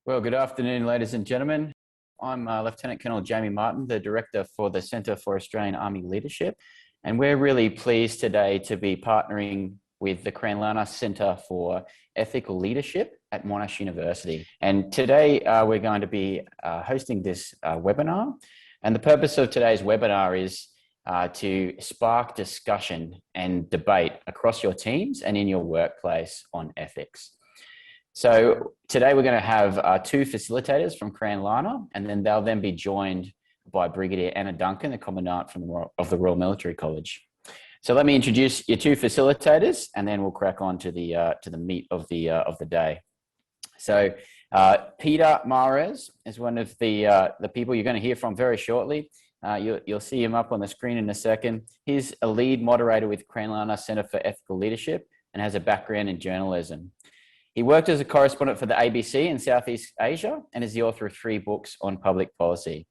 Well, good afternoon, ladies and gentlemen. I'm Lieutenant Colonel Jamie Martin, the Director for the Centre for Australian Army Leadership, and we're really pleased today to be partnering with the Cranlana Centre for Ethical Leadership at Monash University. And today we're going to be hosting this webinar, and the purpose of today's webinar is to spark discussion and debate across your teams and in your workplace on ethics. So today we're going to have two facilitators from Cranlana, and then they'll then be joined by Brigadier Anna Duncan, the Commandant of the Royal Military College. So let me introduce your two facilitators, and then we'll crack on to the meat of the day. So Peter Mares is one of the people you're going to hear from very shortly. You'll see him up on the screen in a second. He's a lead moderator with Cranlana Centre for Ethical Leadership and has a background in journalism. He worked as a correspondent for the ABC in Southeast Asia and is the author of 3 books on public policy.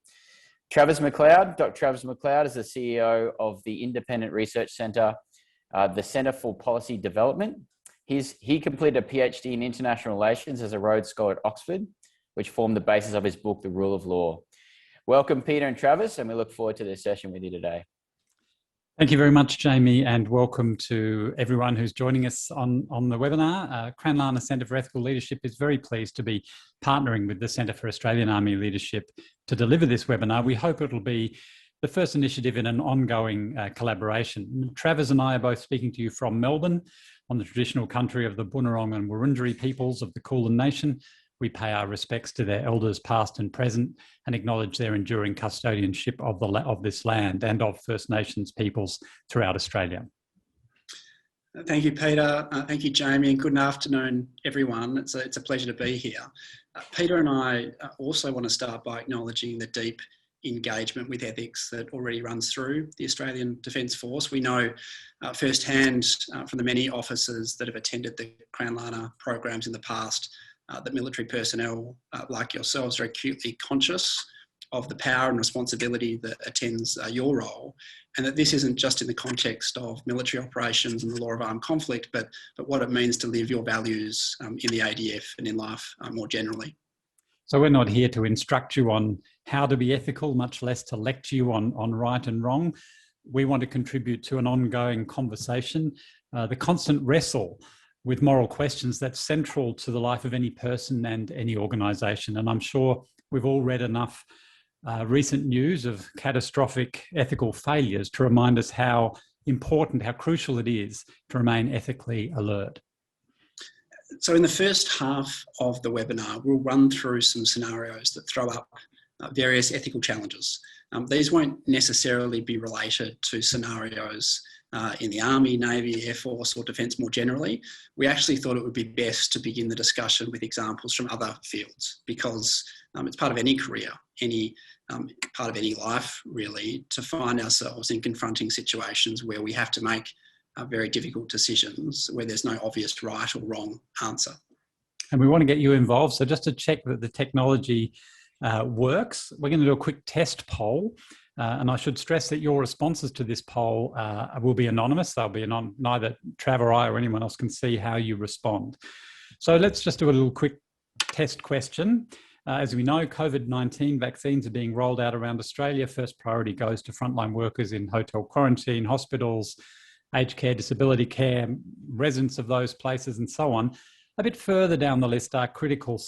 Travis McLeod, Dr. Travis McLeod is the CEO of the Independent Research Centre, the Centre for Policy Development. He completed a PhD in International Relations as a Rhodes Scholar at Oxford, which formed the basis of his book, The Rule of Law. Welcome, Peter and Travis, and we look forward to this session with you today. Thank you very much, Jamie, and welcome to everyone who's joining us on the webinar. Cranlana Centre for Ethical Leadership is very pleased to be partnering with the Centre for Australian Army Leadership to deliver this webinar. We hope it'll be the first initiative in an ongoing collaboration. Travis and I are both speaking to you from Melbourne on the traditional country of the Bunurong and Wurundjeri peoples of the Kulin Nation. We pay our respects to their elders past and present and acknowledge their enduring custodianship of this land and of First Nations peoples throughout Australia. Thank you, Peter. Thank you, Jamie, and good afternoon, everyone. It's a pleasure to be here. Peter and I also want to start by acknowledging the deep engagement with ethics that already runs through the Australian Defence Force. We know firsthand from the many officers that have attended the Cranlana programs in the past that military personnel like yourselves are acutely conscious of the power and responsibility that attends your role, and that this isn't just in the context of military operations and the law of armed conflict, but what it means to live your values in the ADF and in life more generally. So we're not here to instruct you on how to be ethical, much less to lecture you on right and wrong. We want to contribute to an ongoing conversation, the constant wrestle with moral questions that's central to the life of any person and any organisation. And I'm sure we've all read enough recent news of catastrophic ethical failures to remind us how important, how crucial it is to remain ethically alert. So in the first half of the webinar, we'll run through some scenarios that throw up various ethical challenges. These won't necessarily be related to scenarios in the Army, Navy, Air Force or Defence more generally. We actually thought it would be best to begin the discussion with examples from other fields, because it's part of any career, any part of any life really, to find ourselves in confronting situations where we have to make very difficult decisions where there's no obvious right or wrong answer. And we want to get you involved. So just to check that the technology works, we're going to do a quick test poll. And I should stress that your responses to this poll will be anonymous. They'll be neither Trav or I or anyone else can see how you respond. So let's just do a little quick test question. As we know, COVID-19 vaccines are being rolled out around Australia. First priority goes to frontline workers in hotel quarantine, hospitals, aged care, disability care, residents of those places and so on. A bit further down the list are critical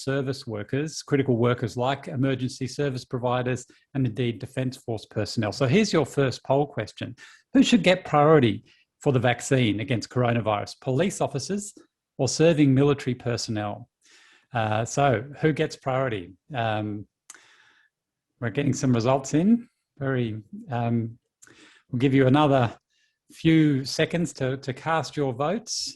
workers like emergency service providers and indeed Defence Force personnel. So here's your first poll question. Who should get priority for the vaccine against coronavirus? Police officers or serving military personnel? So who gets priority? We're getting some results in. We'll give you another few seconds to cast your votes.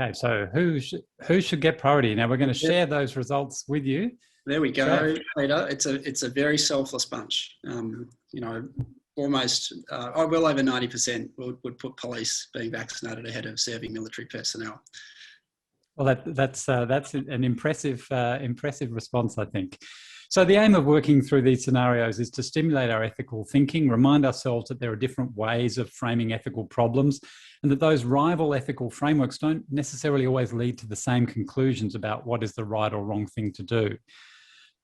Okay, so who should get priority? Now we're going to share those results with you. There we go, Peter. It's a very selfless bunch. Almost well over 90% would put police being vaccinated ahead of serving military personnel. Well, that's an impressive response, I think. So the aim of working through these scenarios is to stimulate our ethical thinking, remind ourselves that there are different ways of framing ethical problems, and that those rival ethical frameworks don't necessarily always lead to the same conclusions about what is the right or wrong thing to do.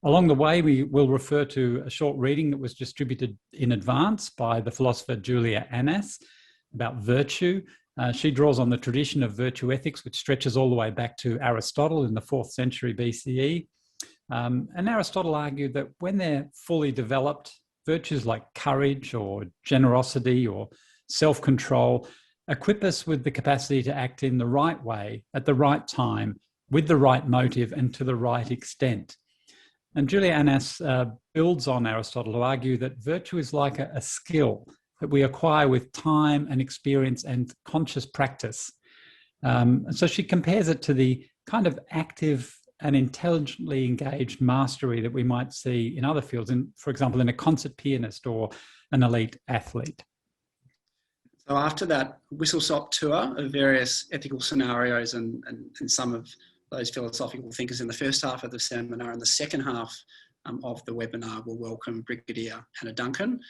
Along the way, we will refer to a short reading that was distributed in advance by the philosopher Julia Annas about virtue. She draws on the tradition of virtue ethics, which stretches all the way back to Aristotle in the 4th century BCE. And Aristotle argued that when they're fully developed, virtues like courage or generosity or self-control equip us with the capacity to act in the right way, at the right time, with the right motive and to the right extent. And Julia Annas builds on Aristotle to argue that virtue is like a skill that we acquire with time and experience and conscious practice. And so she compares it to the kind of active and intelligently engaged mastery that we might see in other fields, for example, in a concert pianist or an elite athlete. So after that whistle-stop tour of various ethical scenarios and some of those philosophical thinkers in the first half of the seminar, in the second half of the webinar, we'll welcome Brigadier Hannah Duncan,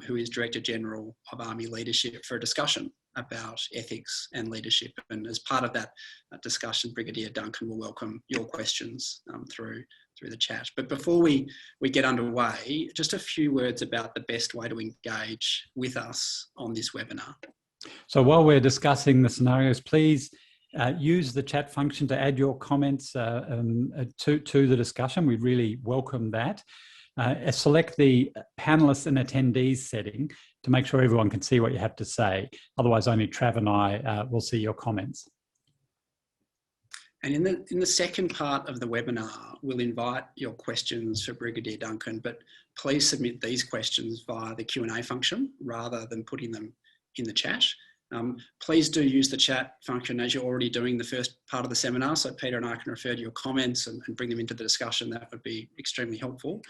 who is Director General of Army Leadership, for a discussion about ethics and leadership. And as part of that discussion, Brigadier Duncan will welcome your questions through the chat. But before we get underway, just a few words about the best way to engage with us on this webinar. So while we're discussing the scenarios, please use the chat function to add your comments to the discussion. We really welcome that. Select the panelists and attendees setting to make sure everyone can see what you have to say. Otherwise, only Trav and I will see your comments. And in the second part of the webinar, we'll invite your questions for Brigadier Duncan, but please submit these questions via the Q&A function rather than putting them in the chat. Please do use the chat function as you're already doing the first part of the seminar, so Peter and I can refer to your comments and bring them into the discussion. That would be extremely helpful.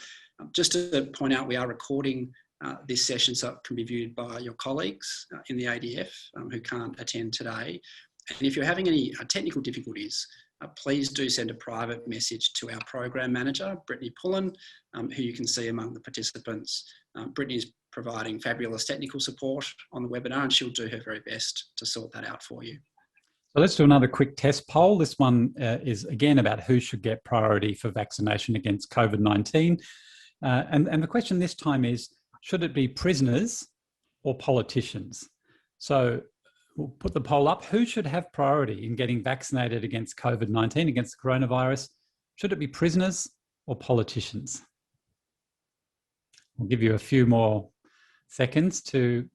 Just to point out, we are recording this session so it can be viewed by your colleagues in the ADF who can't attend today. And if you're having any technical difficulties, please do send a private message to our program manager, Brittany Pullen, who you can see among the participants. Brittany is providing fabulous technical support on the webinar, and she'll do her very best to sort that out for you. So let's do another quick test poll. This one is again about who should get priority for vaccination against COVID-19. And the question this time is, should it be prisoners or politicians? So we'll put the poll up. Who should have priority in getting vaccinated against COVID-19, against the coronavirus? Should it be prisoners or politicians? I'll give you a few more seconds to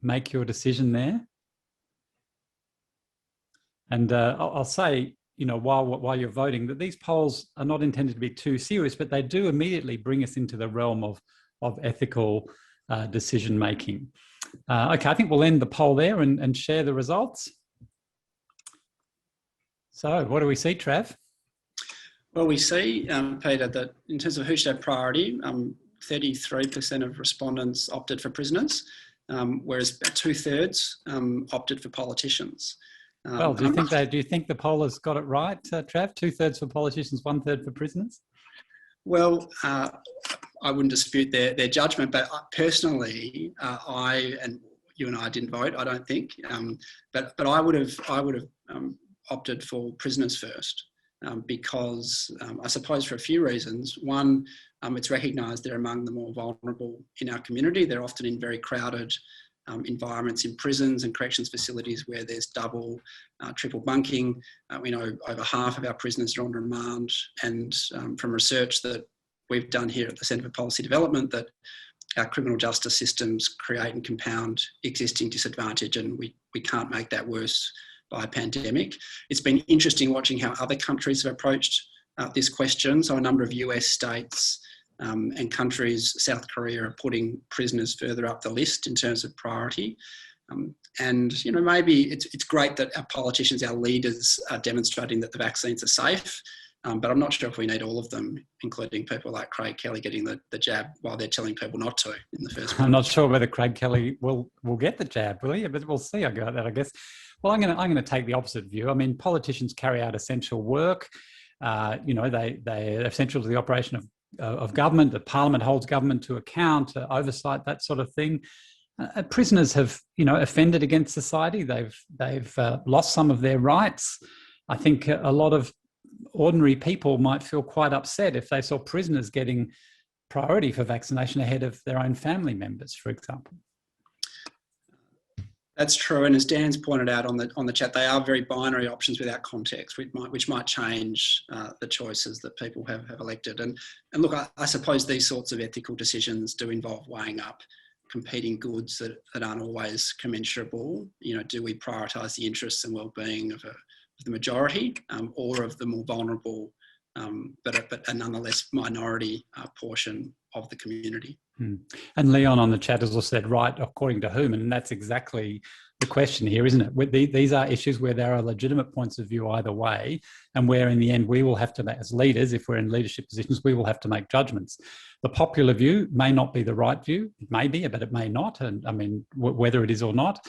make your decision there. And I'll say, you know, while you're voting, that these polls are not intended to be too serious, but they do immediately bring us into the realm of ethical decision making. Okay, I think we'll end the poll there and share the results. So what do we see, Trav? Well, we see, Peter, that in terms of who should have priority, 33% of respondents opted for prisoners, whereas about 2/3 opted for politicians. Well, do you think the poll has got it right, Trav? 2/3 for politicians, 1/3 for prisoners? Well, I wouldn't dispute their judgment, but personally, and you and I didn't vote, I don't think, but I would have opted for prisoners first, because I suppose for a few reasons. One, it's recognised they're among the more vulnerable in our community. They're often in very crowded environments in prisons and corrections facilities where there's double, triple bunking. We know over half of our prisoners are on remand, and from research that we've done here at the Centre for Policy Development, that our criminal justice systems create and compound existing disadvantage, and we can't make that worse by a pandemic. It's been interesting watching how other countries have approached this question. So a number of US states and countries, South Korea, are putting prisoners further up the list in terms of priority. And, you know, maybe it's great that our politicians, our leaders are demonstrating that the vaccines are safe, but I'm not sure if we need all of them, including people like Craig Kelly getting the jab while they're telling people not to in the first place. I'm not sure whether Craig Kelly will get the jab, will he? But we'll see about that, I guess. Well, I'm going to take the opposite view. I mean, politicians carry out essential work. You know, they're essential to the operation of government, that Parliament holds government to account, oversight, that sort of thing. Prisoners have, offended against society. They've lost some of their rights. I think a lot of ordinary people might feel quite upset if they saw prisoners getting priority for vaccination ahead of their own family members, for example. That's true, and as Dan's pointed out on the chat, they are very binary options without context, which might change the choices that people have elected. And look, I suppose these sorts of ethical decisions do involve weighing up competing goods that aren't always commensurable. Do we prioritise the interests and well-being of the majority, or of the more vulnerable, but a nonetheless minority portion of the community? And Leon on the chat has also said, right, according to whom? And that's exactly the question here, isn't it? These are issues where there are legitimate points of view either way, and where in the end we will have to make, as leaders, if we're in leadership positions, we will have to make judgments. The popular view may not be the right view. It may be, but it may not. And I mean, whether it is or not.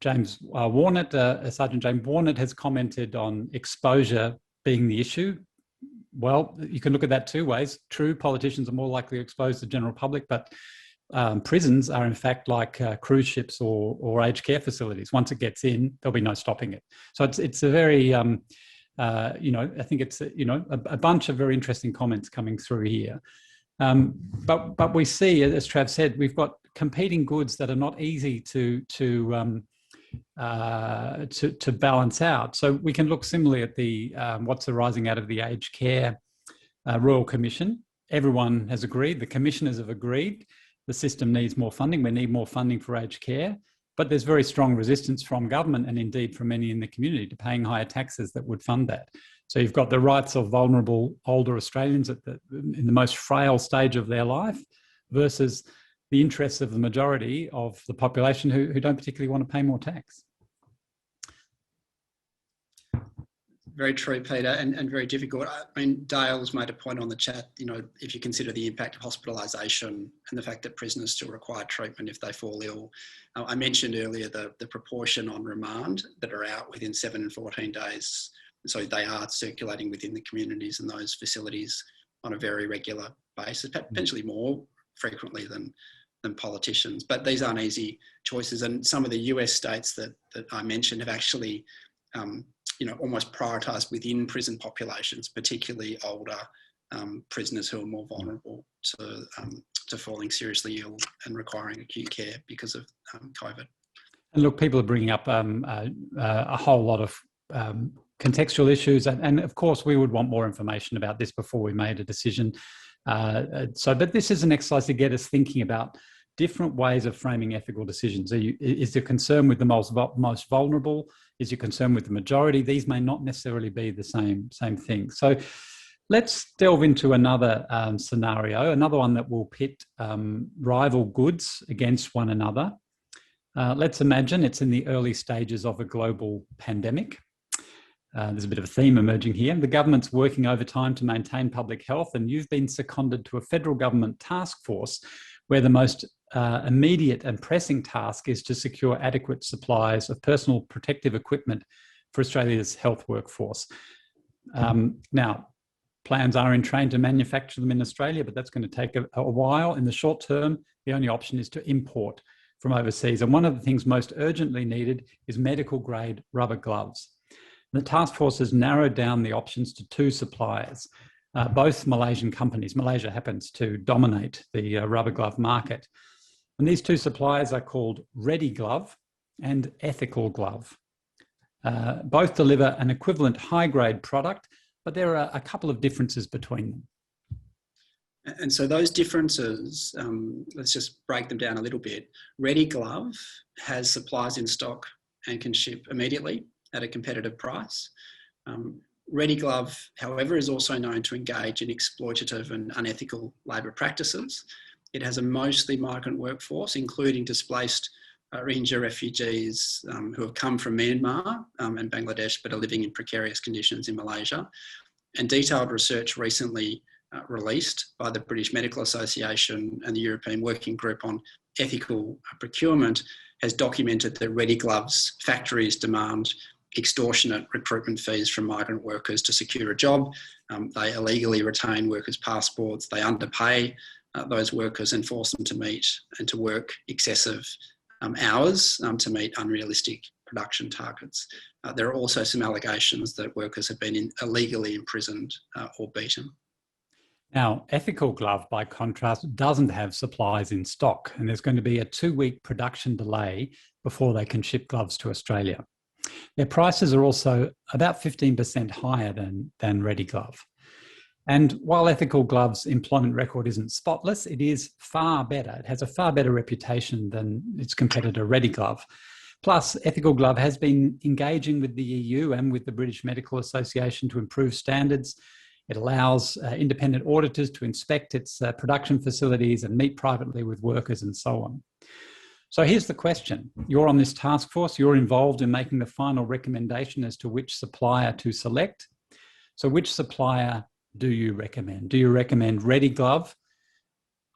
James Warnett, Sergeant James Warnett has commented on exposure being the issue. Well, you can look at that two ways. True, politicians are more likely to expose the general public, but prisons are in fact like cruise ships or aged care facilities. Once it gets in, there'll be no stopping it. So it's a very, I think it's a bunch of very interesting comments coming through here. But we see, as Trav said, we've got competing goods that are not easy to balance out. So we can look similarly at the what's arising out of the Aged Care Royal Commission. Everyone has agreed, the commissioners have agreed, the system needs more funding. We need more funding for aged care, but there's very strong resistance from government and indeed from many in the community to paying higher taxes that would fund that. So you've got the rights of vulnerable older Australians in the most frail stage of their life versus the interests of the majority of the population who don't particularly want to pay more tax. Very true, Peter, and very difficult. I mean, Dale's made a point on the chat, if you consider the impact of hospitalisation and the fact that prisoners still require treatment if they fall ill. I mentioned earlier the proportion on remand that are out within 7 and 14 days. So they are circulating within the communities and those facilities on a very regular basis, potentially more frequently than politicians. But these aren't easy choices. And some of the US states that I mentioned have actually almost prioritised within prison populations, particularly older prisoners who are more vulnerable to falling seriously ill and requiring acute care because of COVID. And look, people are bringing up a whole lot of contextual issues, and of course we would want more information about this before we made a decision. But this is an exercise to get us thinking about different ways of framing ethical decisions. Is your concern with the most vulnerable? Is your concern with the majority? These may not necessarily be the same thing. So let's delve into another scenario, another one that will pit rival goods against one another. Let's imagine it's in the early stages of a global pandemic. There's a bit of a theme emerging here. The government's working overtime to maintain public health, and you've been seconded to a federal government task force where the most immediate and pressing task is to secure adequate supplies of personal protective equipment for Australia's health workforce. Now, plans are in train to manufacture them in Australia, but that's going to take a while. In the short term, the only option is to import from overseas. And one of the things most urgently needed is medical grade rubber gloves. The task force has narrowed down the options to 2 suppliers, both Malaysian companies. Malaysia happens to dominate the rubber glove market. And these 2 suppliers are called Ready Glove and Ethical Glove. Both deliver an equivalent high-grade product, but there are a couple of differences between them. And so those differences, let's just break them down a little bit. Ready Glove has supplies in stock and can ship immediately at a competitive price. Ready Glove, however, is also known to engage in exploitative and unethical labour practices. It has a mostly migrant workforce, including displaced Rohingya refugees who have come from Myanmar and Bangladesh, but are living in precarious conditions in Malaysia. And detailed research recently released by the British Medical Association and the European Working Group on Ethical Procurement has documented that Ready Glove's factories demand extortionate recruitment fees from migrant workers to secure a job. They illegally retain workers' passports. They underpay those workers and force them to meet and to work excessive hours to meet unrealistic production targets. There are also some allegations that workers have been illegally imprisoned or beaten. Now, Ethical Glove, by contrast, doesn't have supplies in stock, and there's going to be a 2-week production delay before they can ship gloves to Australia. Their prices are also about 15% higher than Ready Glove. And while Ethical Glove's employment record isn't spotless, it is far better. It has a far better reputation than its competitor Ready Glove. Plus, Ethical Glove has been engaging with the EU and with the British Medical Association to improve standards. It allows independent auditors to inspect its production facilities and meet privately with workers and so on. So here's the question. You're on this task force. You're involved in making the final recommendation as to which supplier to select. So which supplier do you recommend? Do you recommend Ready Glove,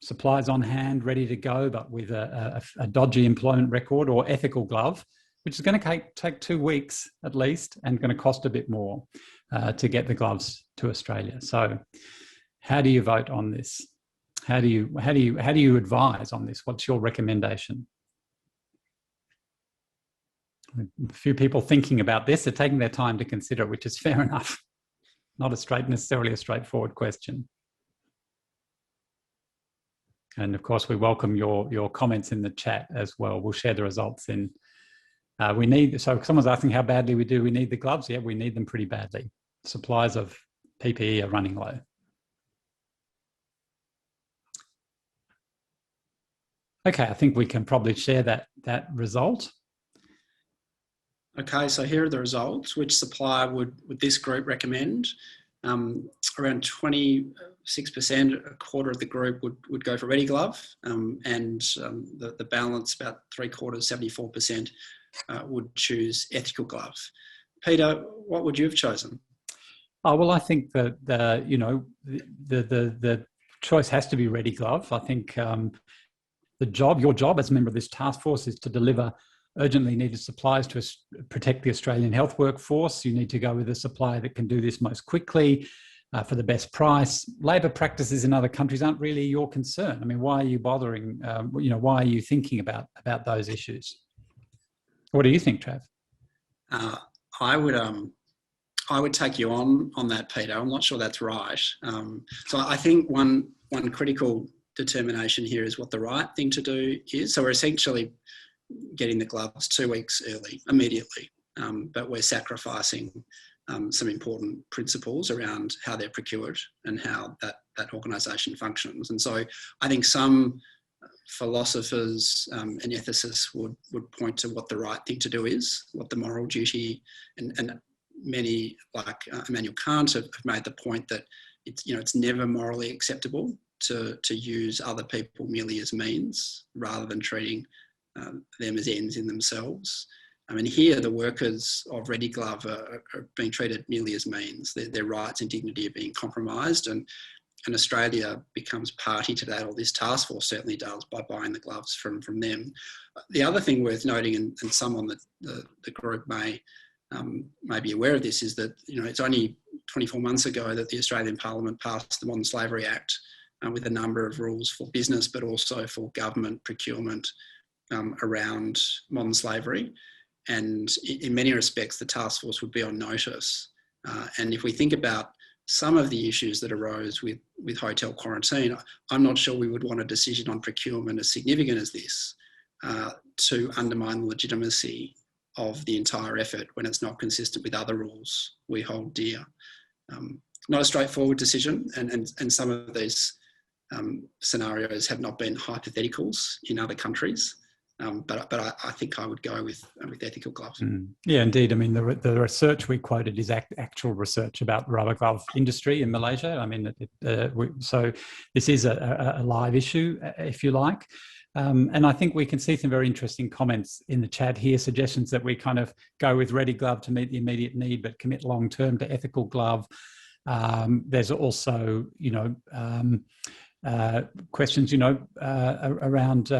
supplies on hand, ready to go, but with a dodgy employment record, or Ethical Glove, which is going to take 2 weeks at least and going to cost a bit more to get the gloves to Australia? So how do you vote on this? How do you advise on this? What's your recommendation? A few people thinking about this are taking their time to consider, which is fair enough. Not necessarily a straightforward question. And of course, we welcome your comments in the chat as well. We'll share the results in. So someone's asking how badly we need the gloves. Yeah, we need them pretty badly. Supplies of PPE are running low. Okay, I think we can probably share that result. Okay, so here are the results. Which supplier would this group recommend? Around 26%, a quarter of the group would go for Ready Glove, and the balance, about 3/4, 74%, would choose Ethical Glove. Peter, what would you have chosen? Oh, well, I think that the choice has to be Ready Glove. I think your job as a member of this task force is to deliver urgently needed supplies to protect the Australian health workforce. You need to go with a supplier that can do this most quickly for the best price. Labour practices in other countries aren't really your concern. I mean, why are you bothering? Why are you thinking about those issues? What do you think, Trav? I would take you on that, Peter. I'm not sure that's right. So I think one critical determination here is what the right thing to do is. So we're essentially getting the gloves 2 weeks early, immediately, but we're sacrificing some important principles around how they're procured and how that organisation functions. And so I think some philosophers and ethicists would point to what the right thing to do is, what the moral duty, and many, like Immanuel Kant, have made the point that it's never morally acceptable to use other people merely as means rather than treating them as ends in themselves. I mean, here the workers of Ready Glove are being treated merely as means. Their rights and dignity are being compromised, and Australia becomes party to that, or this task force certainly does, by buying the gloves from them. The other thing worth noting, and some on the group may be aware of this, is that it's only 24 months ago that the Australian Parliament passed the Modern Slavery Act with a number of rules for business, but also for government procurement around modern slavery. And in many respects, the task force would be on notice. And if we think about some of the issues that arose with hotel quarantine, I'm not sure we would want a decision on procurement as significant as this to undermine the legitimacy of the entire effort when it's not consistent with other rules we hold dear. Not a straightforward decision, and some of these scenarios have not been hypotheticals in other countries. But I think I would go with Ethical Glove. Yeah, indeed. I mean, the research we quoted is actual research about the rubber glove industry in Malaysia. I mean, so this is a live issue, if you like. And I think we can see some very interesting comments in the chat here, suggestions that we kind of go with Ready Glove to meet the immediate need, but commit long-term to Ethical Glove. There's also, questions, around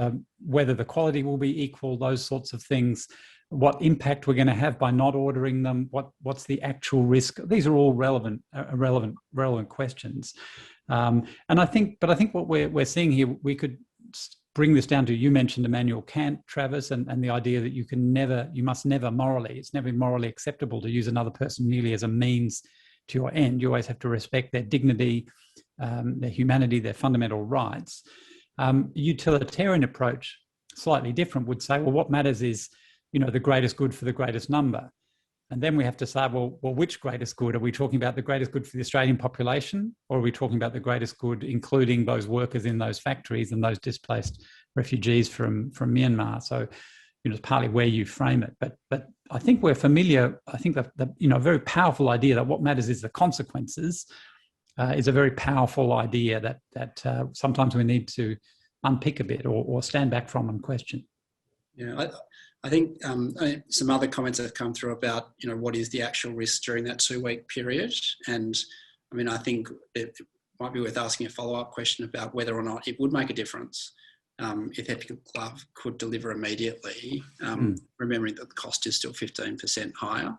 whether the quality will be equal, those sorts of things. what impact we're going to have by not ordering them, what's the actual risk. These are all relevant questions. And I think what we're seeing here, we could bring this down to, you mentioned Immanuel Kant, Travis, and the idea that you must never morally, it's never morally acceptable to use another person merely as a means to your end. You always have to respect their dignity, their humanity, their fundamental rights. Utilitarian approach, slightly different, would say, well, what matters is, the greatest good for the greatest number. And then we have to say, well, which greatest good? Are we talking about the greatest good for the Australian population, or are we talking about the greatest good, including those workers in those factories and those displaced refugees from Myanmar? So, it's partly where you frame it. But I think we're familiar. I think that a very powerful idea that what matters is the consequences is a very powerful idea that sometimes we need to unpick a bit or stand back from and question. Yeah, I think some other comments have come through about, what is the actual risk during that 2-week period. And I mean, I think it might be worth asking a follow-up question about whether or not it would make a difference if Ethical Glove could deliver immediately, remembering that the cost is still 15% higher.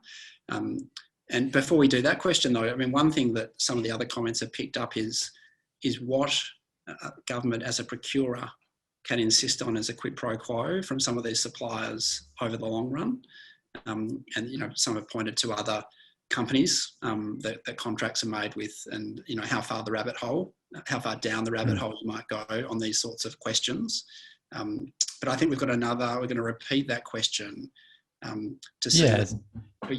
And before we do that question though, I mean, one thing that some of the other comments have picked up is what government as a procurer can insist on as a quid pro quo from some of these suppliers over the long run. And, some have pointed to other companies that contracts are made with, and, how far down the rabbit hole you might go on these sorts of questions. But I think we're going to repeat that question to see. Yes. Are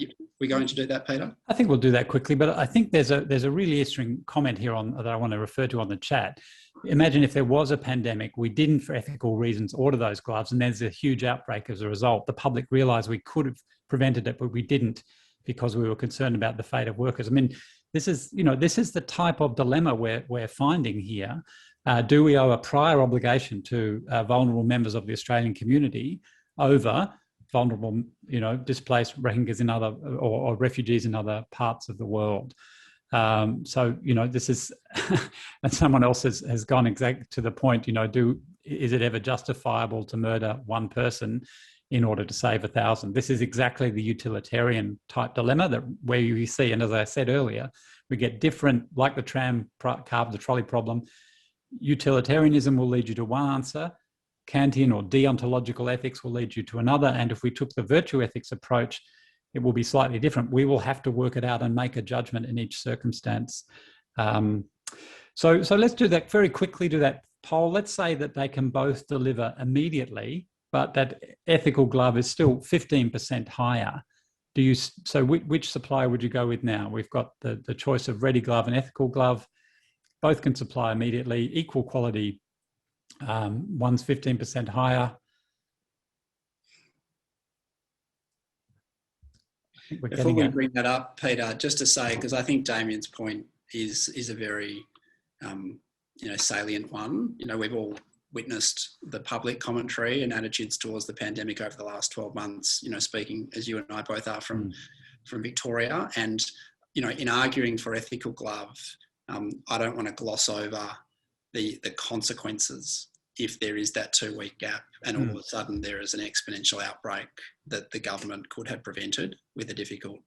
we going to do that, Peter? I think we'll do that quickly, but I think there's a really interesting comment here that I want to refer to on the chat. Imagine if there was a pandemic, we didn't, for ethical reasons, order those gloves, and there's a huge outbreak as a result. The public realised we could have prevented it, but we didn't because we were concerned about the fate of workers. I mean, this is the type of dilemma we're finding here. Do we owe a prior obligation to vulnerable members of the Australian community over vulnerable, displaced Rohingyas in other or refugees in other parts of the world? So, this is, and someone else has gone exactly to the point, is it ever justifiable to murder one person in order to save 1,000? This is exactly the utilitarian type dilemma where you see, and as I said earlier, we get different, like the tram carb, the trolley problem. Utilitarianism will lead you to one answer. Kantian or deontological ethics will lead you to another. And if we took the virtue ethics approach, it will be slightly different. We will have to work it out and make a judgment in each circumstance. So let's do that very quickly, do that poll. Let's say that they can both deliver immediately, but that Ethical Glove is still 15% higher. So which supplier would you go with now? We've got the choice of Ready Glove and Ethical Glove. Both can supply immediately, equal quality. One's 15% higher. Before we bring that up, Peter, just to say, because I think Damien's point is a very salient one. We've all witnessed the public commentary and attitudes towards the pandemic over the last 12 months, speaking as you and I both are from Victoria. And, in arguing for Ethical Glove, I don't want to gloss over the consequences if there is that 2-week gap and all of a sudden there is an exponential outbreak that the government could have prevented with a difficult,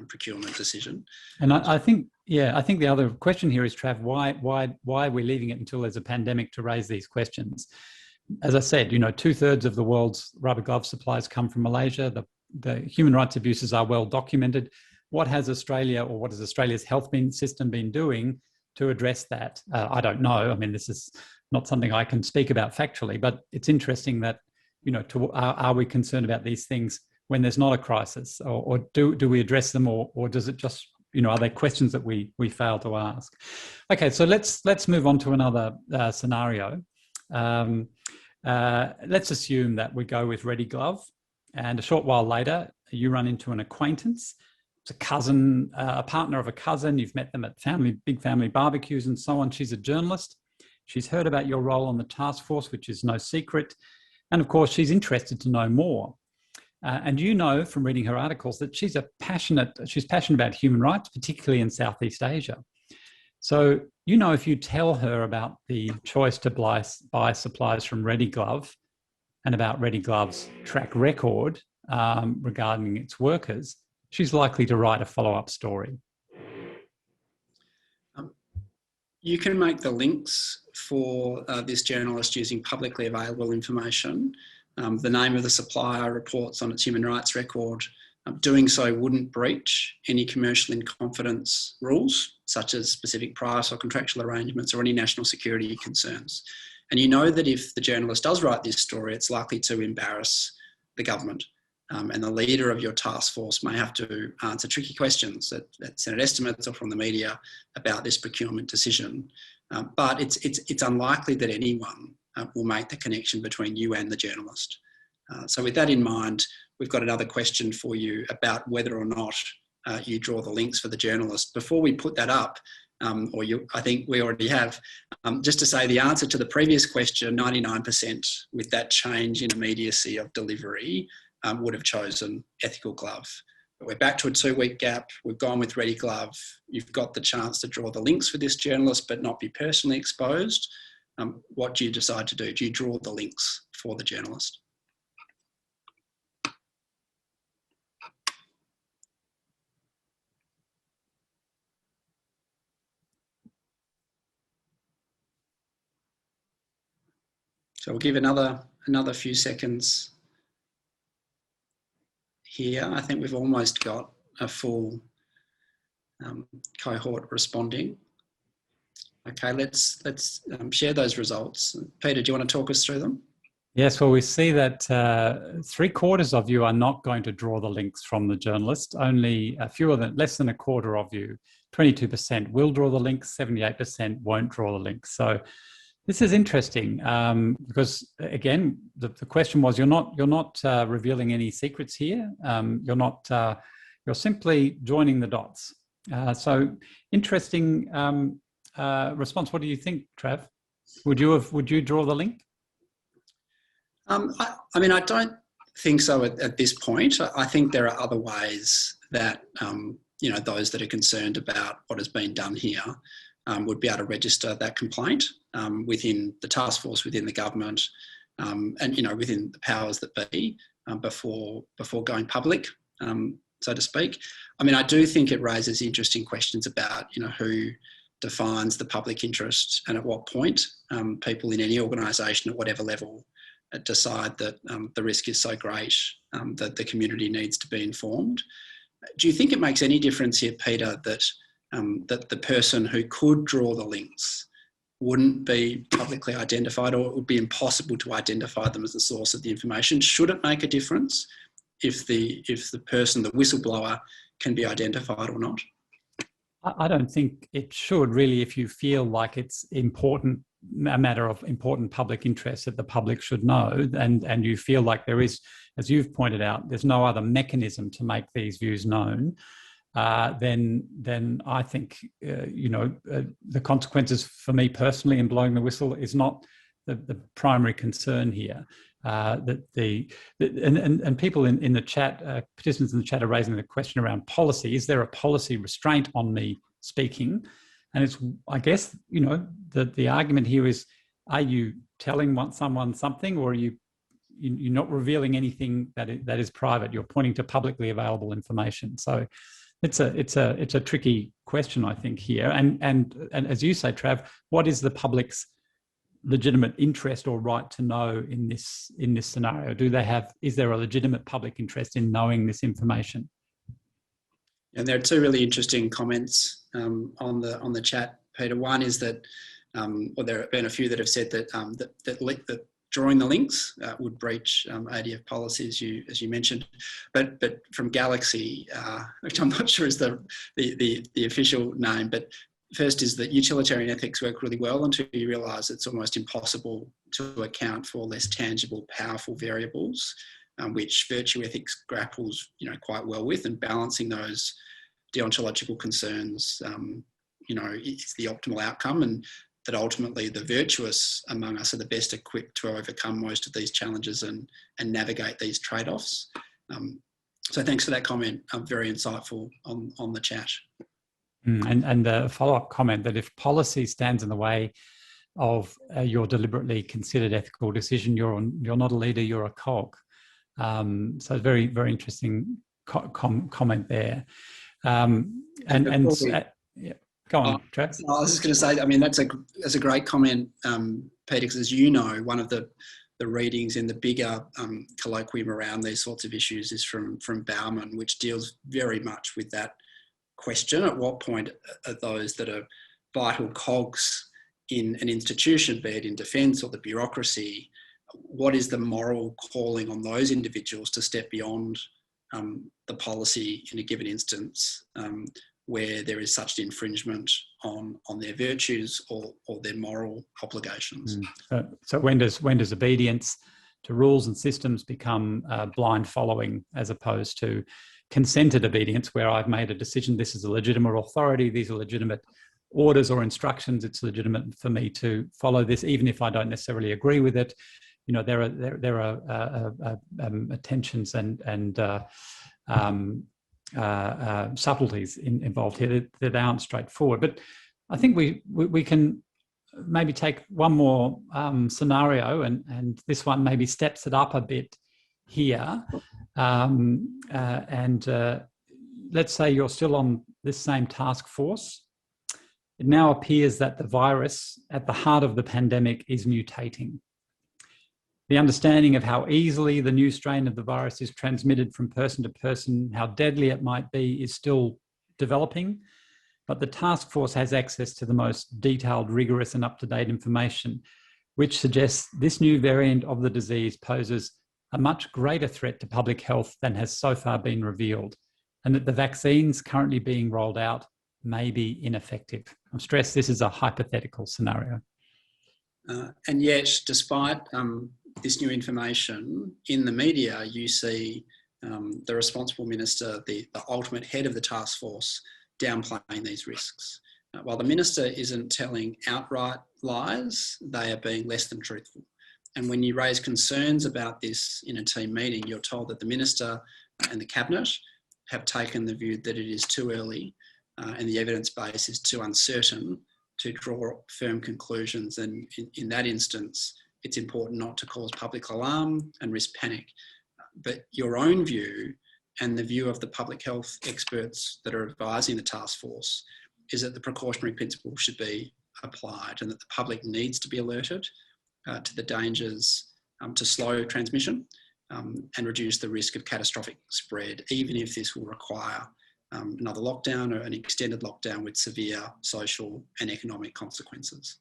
procurement decision. And I think the other question here is, Trav, why are we leaving it until there's a pandemic to raise these questions? As I said, 2/3 of the world's rubber glove supplies come from Malaysia. The human rights abuses are well documented. What has Australia's health system been doing to address that? I don't know. I mean, this is not something I can speak about factually, but it's interesting that, are we concerned about these things when there's not a crisis, or do we address them, or does it just, are they questions that we fail to ask? Okay, so let's move on to another scenario. Let's assume that we go with Ready Glove, and a short while later, you run into an acquaintance. It's a cousin, a partner of a cousin. You've met them at big family barbecues and so on. She's a journalist. She's heard about your role on the task force, which is no secret. And of course, she's interested to know more. And from reading her articles that she's passionate about human rights, particularly in Southeast Asia. So, if you tell her about the choice to buy supplies from Ready Glove, and about Ready Glove's track record regarding its workers, she's likely to write a follow-up story. You can make the links for this journalist using publicly available information. The name of the supplier, reports on its human rights record. Doing so wouldn't breach any commercial in confidence rules, such as specific price or contractual arrangements or any national security concerns. And you know that if the journalist does write this story, it's likely to embarrass the government. And the leader of your task force may have to answer tricky questions at Senate estimates or from the media about this procurement decision. But it's unlikely that anyone will make the connection between you and the journalist. So with that in mind, we've got another question for you about whether or not you draw the links for the journalist. Before we put that up, I think we already have, just to say the answer to the previous question, 99% with that change in immediacy of delivery would have chosen Ethical Glove. But we're back to a 2-week gap. We've gone with Ready Glove. You've got the chance to draw the links for this journalist but not be personally exposed. What do you decide to do? Do you draw the links for the journalist? So we'll give another few seconds here. I think we've almost got a full cohort responding. Okay, let's share those results. Peter, do you want to talk us through them? Yes, well, we see that 3/4 of you are not going to draw the links from the journalist. Only less than a quarter of you, 22%, will draw the links, 78% won't draw the links. So this is interesting because, again, the question was you're not revealing any secrets here. You're simply joining the dots. So interesting response. What do you think, Trav? Would you draw the link? I mean, I don't think so at this point. I think there are other ways that those that are concerned about what has been done here would be able to register that complaint within the task force, within the government, and within the powers that be before going public, so to speak. I mean, I do think it raises interesting questions about who defines the public interest and at what point people in any organisation at whatever level decide that the risk is so great that the community needs to be informed. Do you think it makes any difference here, Peter, that the person who could draw the links wouldn't be publicly identified, or it would be impossible to identify them as the source of the information? Should it make a difference if the person, the whistleblower, can be identified or not? I don't think it should, really, if you feel like it's important, a matter of important public interest that the public should know, and you feel like there is, as you've pointed out, there's no other mechanism to make these views known, then I think the consequences for me personally in blowing the whistle is not the primary concern here. And people in the chat, participants in the chat, are raising the question around policy. Is there a policy restraint on me speaking? And it's, I guess, the argument here is: are you telling someone something, or are you're not revealing anything that is private? You're pointing to publicly available information. So it's a tricky question, I think, here. And as you say, Trav, what is the public's legitimate interest or right to know in this scenario? Is there a legitimate public interest in knowing this information? And there are two really interesting comments on the chat, Peter. One is that, there have been a few that have said that that drawing the links would breach ADF policy, as you mentioned. But from Galaxy, which I'm not sure is the official name, but first is that utilitarian ethics work really well until you realise it's almost impossible to account for less tangible, powerful variables, which virtue ethics grapples, quite well with, and balancing those deontological concerns, is the optimal outcome, and that ultimately the virtuous among us are the best equipped to overcome most of these challenges and navigate these trade-offs. So thanks for that comment. Very insightful on the chat. And the follow-up comment that if policy stands in the way your deliberately considered ethical decision. You're not a leader, you're a cog. So very, very interesting comment there. Yeah, go on, Trav. I was just going to say, I mean, that's a great comment, Peter, because as you know, one of the readings in the bigger colloquium around these sorts of issues is from Bauman, which deals very much with that question. At what point are those that are vital cogs in an institution, be it in defence or the bureaucracy, what is the moral calling on those individuals to step beyond the policy in a given instance where there is such infringement on their virtues or their moral obligations? So when does obedience to rules and systems become blind following as opposed to consented obedience, where I've made a decision, this is a legitimate authority, these are legitimate orders or instructions, it's legitimate for me to follow this, even if I don't necessarily agree with it. You know, there are tensions and subtleties involved here that aren't straightforward. But I think we can maybe take one more scenario, and this one maybe steps it up a bit here. Let's say you're still on this same task force. It now appears that the virus at the heart of the pandemic is mutating. The understanding of how easily the new strain of the virus is transmitted from person to person, how deadly it might be, is still developing. But the task force has access to the most detailed, rigorous and up-to-date information, which suggests this new variant of the disease poses a much greater threat to public health than has so far been revealed, and that the vaccines currently being rolled out may be ineffective. I stress this is a hypothetical scenario. And yet, despite this new information in the media, you see the responsible minister, the ultimate head of the task force, downplaying these risks. While the minister isn't telling outright lies, they are being less than truthful. And when you raise concerns about this in a team meeting, you're told that the minister and the cabinet have taken the view that it is too early and the evidence base is too uncertain to draw firm conclusions. And in that instance, it's important not to cause public alarm and risk panic. But your own view and the view of the public health experts that are advising the task force is that the precautionary principle should be applied and that the public needs to be alerted to the dangers to slow transmission and reduce the risk of catastrophic spread, even if this will require another lockdown or an extended lockdown with severe social and economic consequences.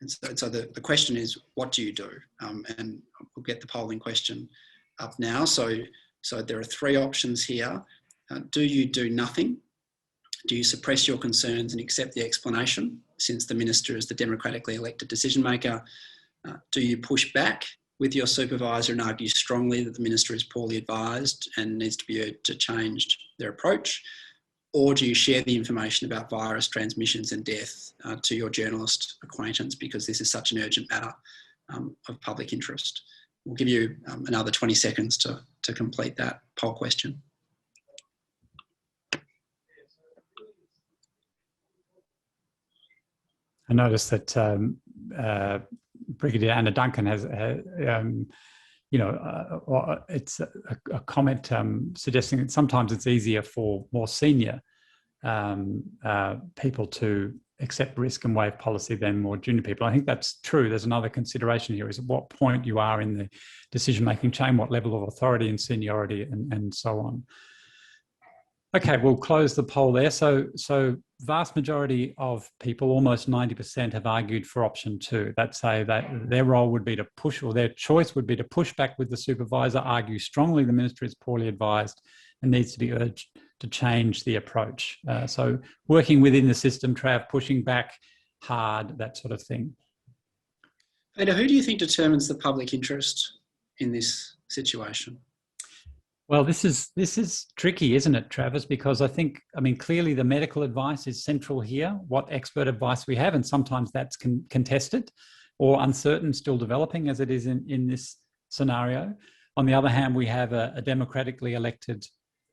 And so the question is, what do you do? And we'll get the polling question up now. So there are three options here. Do you do nothing? Do you suppress your concerns and accept the explanation, since the minister is the democratically elected decision maker? Do you push back with your supervisor and argue strongly that the minister is poorly advised and needs to be urged to change their approach? Or do you share the information about virus transmissions and death to your journalist acquaintance, because this is such an urgent matter of public interest? We'll give you another 20 seconds to complete that poll question. I noticed that Brigadier Anna Duncan has, it's a comment suggesting that sometimes it's easier for more senior people to accept risk and waive policy than more junior people. I think that's true. There's another consideration here, is at what point you are in the decision-making chain, what level of authority and seniority, and so on. Okay, we'll close the poll there. So vast majority of people, almost 90%, have argued for option 2. That say that their role would be to push, or their choice would be to push back with the supervisor, argue strongly the minister is poorly advised and needs to be urged to change the approach. So working within the system, Trav, pushing back hard, that sort of thing. Peter, who do you think determines the public interest in this situation? Well, this is tricky, isn't it, Travis? Because clearly the medical advice is central here, what expert advice we have, and sometimes that's contested or uncertain, still developing, as it is in this scenario. On the other hand, we have a democratically elected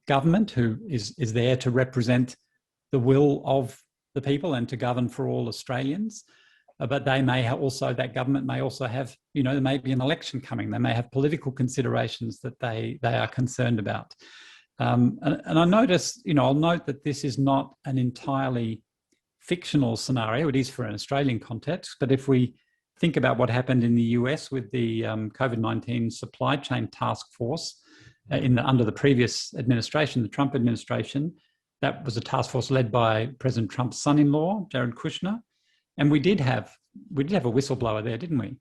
government who is there to represent the will of the people and to govern for all Australians. but they may also, that government may also have, there may be an election coming. They may have political considerations that they are concerned about. And I notice, I'll note that this is not an entirely fictional scenario. It is for an Australian context, but if we think about what happened in the US with the COVID-19 supply chain task force under the previous administration, the Trump administration, that was a task force led by President Trump's son-in-law, Jared Kushner. And we did have a whistleblower there, didn't we?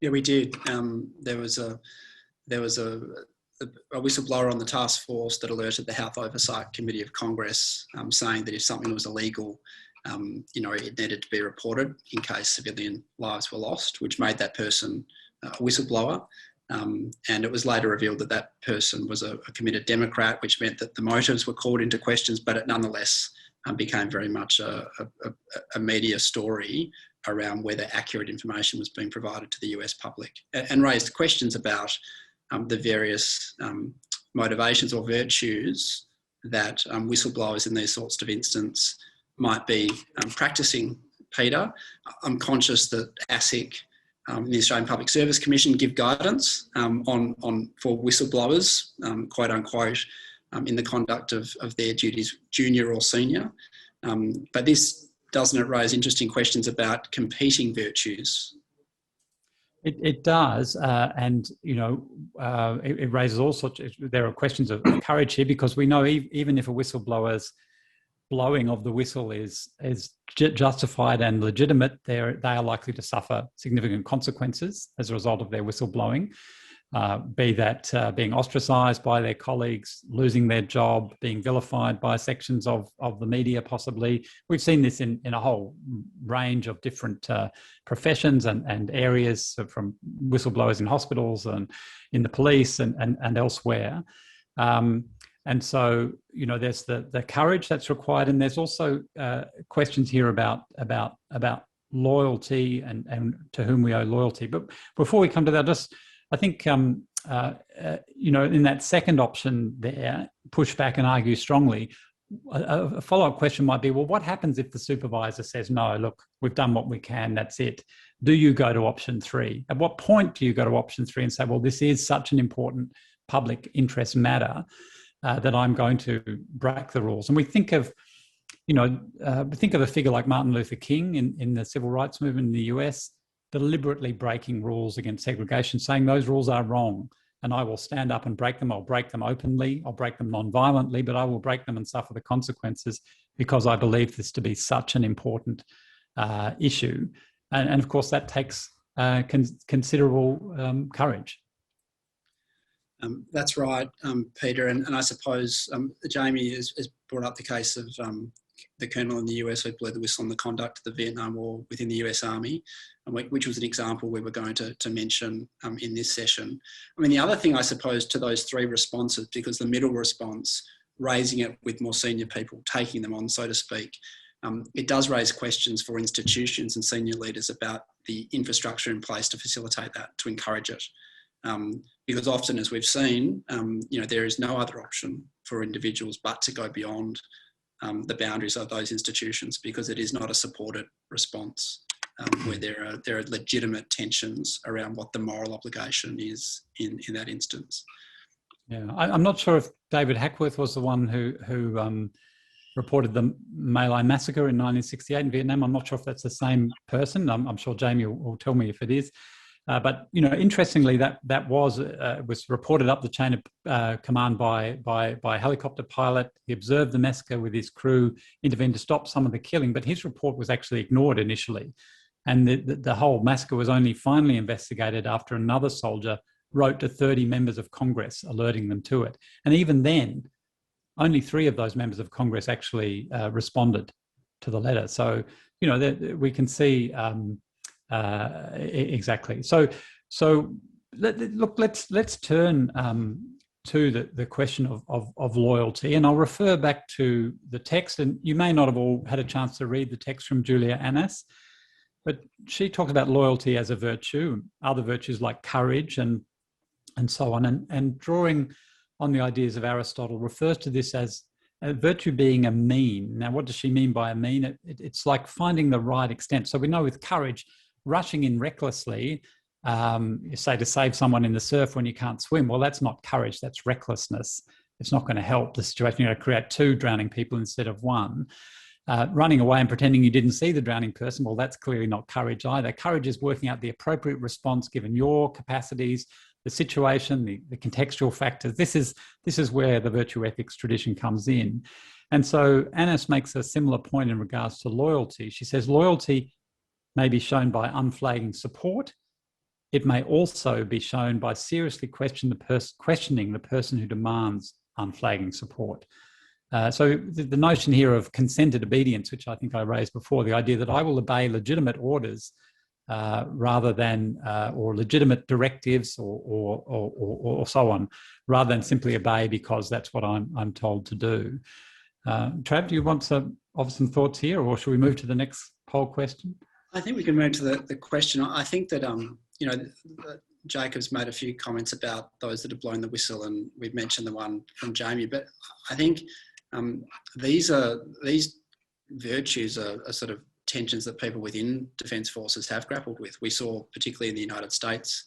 Yeah, we did. There was a whistleblower on the task force that alerted the Health Oversight Committee of Congress, saying that if something was illegal, it needed to be reported in case civilian lives were lost, which made that person a whistleblower. And it was later revealed that that person was a committed Democrat, which meant that the motives were called into questions, but it nonetheless became very much a media story around whether accurate information was being provided to the US public, and raised questions about the various motivations or virtues that whistleblowers in these sorts of instances might be practicing. Peter, I'm conscious that ASIC, the Australian Public Service Commission, give guidance for whistleblowers, quote unquote, in the conduct of their duties, junior or senior. But this, doesn't it raise interesting questions about competing virtues? It does, and it raises all sorts. There are questions of courage here, because we know even if a whistleblower's blowing of the whistle is justified and legitimate, they are likely to suffer significant consequences as a result of their whistleblowing. Be that being ostracised by their colleagues, losing their job, being vilified by sections of the media possibly. We've seen this in a whole range of different professions and areas, from whistleblowers in hospitals and in the police and elsewhere. And so, there's the courage that's required, and there's also questions here about loyalty and to whom we owe loyalty. But before we come to that, I think, in that second option there, push back and argue strongly, a follow-up question might be, well, what happens if the supervisor says, no, look, we've done what we can, that's it? Do you go to option 3? At what point do you go to option 3 and say, well, this is such an important public interest matter that I'm going to break the rules? And we think of, a figure like Martin Luther King in the civil rights movement in the US, deliberately breaking rules against segregation, saying those rules are wrong, and I will stand up and break them. I'll break them openly, I'll break them non-violently, but I will break them and suffer the consequences because I believe this to be such an important issue. And of course, that takes considerable courage. That's right, Peter. And I suppose Jamie has brought up the case of the colonel in the US who blew the whistle on the conduct of the Vietnam War within the US Army, which was an example we were going to mention in this session. I mean, the other thing, I suppose, to those 3 responses, because the middle response, raising it with more senior people, taking them on, so to speak, it does raise questions for institutions and senior leaders about the infrastructure in place to facilitate that, to encourage it. Because often, as we've seen, there is no other option for individuals but to go beyond the boundaries of those institutions, because it is not a supported response where there are legitimate tensions around what the moral obligation is in that instance. Yeah, I'm not sure if David Hackworth was the one who reported the My Lai massacre in 1968 in Vietnam. I'm not sure if that's the same person. I'm sure Jamie will tell me if it is. But interestingly, that was reported up the chain of command by a helicopter pilot. He observed the massacre with his crew, intervened to stop some of the killing, but his report was actually ignored initially, and the whole massacre was only finally investigated after another soldier wrote to 30 members of Congress alerting them to it. And even then, only 3 of those members of Congress actually responded to the letter. So we can see. Exactly. So look, let's turn to the question of loyalty, and I'll refer back to the text. And you may not have all had a chance to read the text from Julia Annas, but she talks about loyalty as a virtue, other virtues like courage and so on, and drawing on the ideas of Aristotle, refers to this as virtue being a mean. Now, what does she mean by a mean? It's like finding the right extent. So we know with courage, rushing in recklessly, you say to save someone in the surf when you can't swim. Well, that's not courage, that's recklessness. It's not going to help the situation. You're going to create 2 drowning people instead of 1. Running away and pretending you didn't see the drowning person, well, that's clearly not courage either. Courage is working out the appropriate response given your capacities, the situation, the contextual factors. This is where the virtue ethics tradition comes in. And so Annis makes a similar point in regards to loyalty. She says loyalty may be shown by unflagging support. It may also be shown by seriously questioning the person who demands unflagging support. So the notion here of consented obedience, which I think I raised before, the idea that I will obey legitimate orders rather than, or legitimate directives or so on, rather than simply obey because that's what I'm told to do. Trav, do you want to offer some thoughts here, or should we move to the next poll question? I think we can move to the question. I think that, Jacob's made a few comments about those that have blown the whistle, and we've mentioned the one from Jamie, but I think these virtues are sort of tensions that people within Defence Forces have grappled with. We saw, particularly in the United States,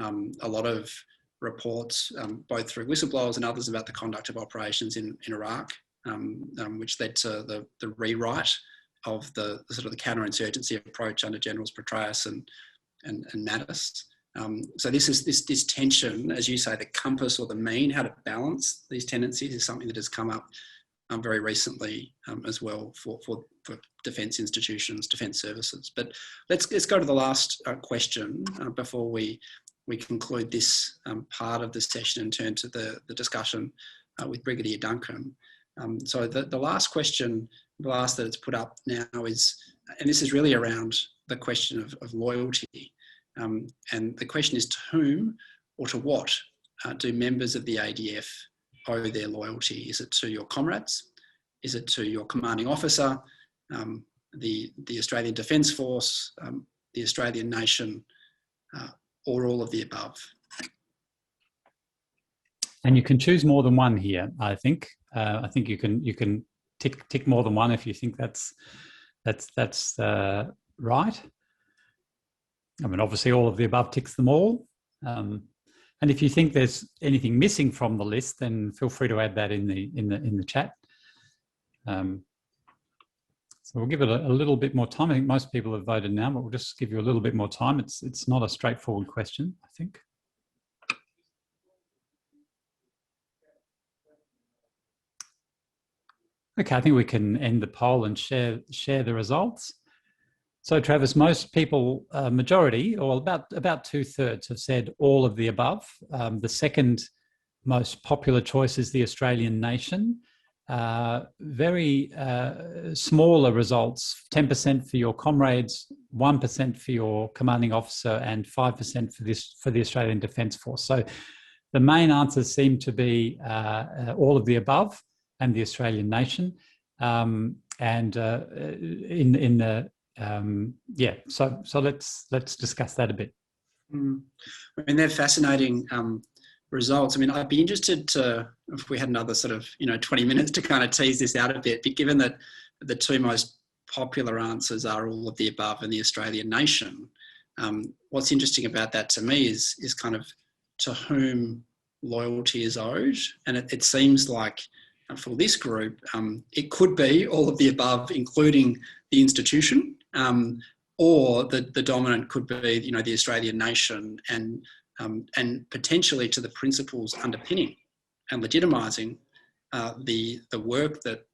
a lot of reports, both through whistleblowers and others, about the conduct of operations in Iraq, which led to the rewrite of the sort of the counterinsurgency approach under Generals Petraeus and Mattis. So this tension, as you say, the compass or the mean, how to balance these tendencies, is something that has come up very recently as well for defence institutions, defence services. But let's go to the last question before we conclude this part of the session and turn to the discussion with Brigadier Duncan. So the last question, the last that it's put up now is, and this is really around the question of loyalty. And the question is, to whom or to what do members of the ADF owe their loyalty? Is it to your comrades? Is it to your commanding officer, the Australian Defence Force, the Australian nation, or all of the above? And you can choose more than one here, I think. I think you can tick more than one if you think that's right. I mean, obviously, all of the above ticks them all. And if you think there's anything missing from the list, then feel free to add that in the chat. So we'll give it a little bit more time. I think most people have voted now, but we'll just give you a little bit more time. It's not a straightforward question, I think. Okay, I think we can end the poll and share the results. So, Travis, most people, majority, or about 2/3, have said all of the above. The second most popular choice is the Australian nation. Very smaller results: 10% for your comrades, 1% for your commanding officer, and 5% for the Australian Defence Force. So, the main answers seem to be all of the above and the Australian nation. So let's discuss that a bit. I mean, they're fascinating results. I mean, I'd be interested to, if we had another sort of 20 minutes to kind of tease this out a bit, but given that the two most popular answers are all of the above and the Australian nation, what's interesting about that to me is kind of to whom loyalty is owed. And it seems like for this group, it could be all of the above, including the institution, or the dominant could be, the Australian nation, and potentially to the principles underpinning and legitimising the work that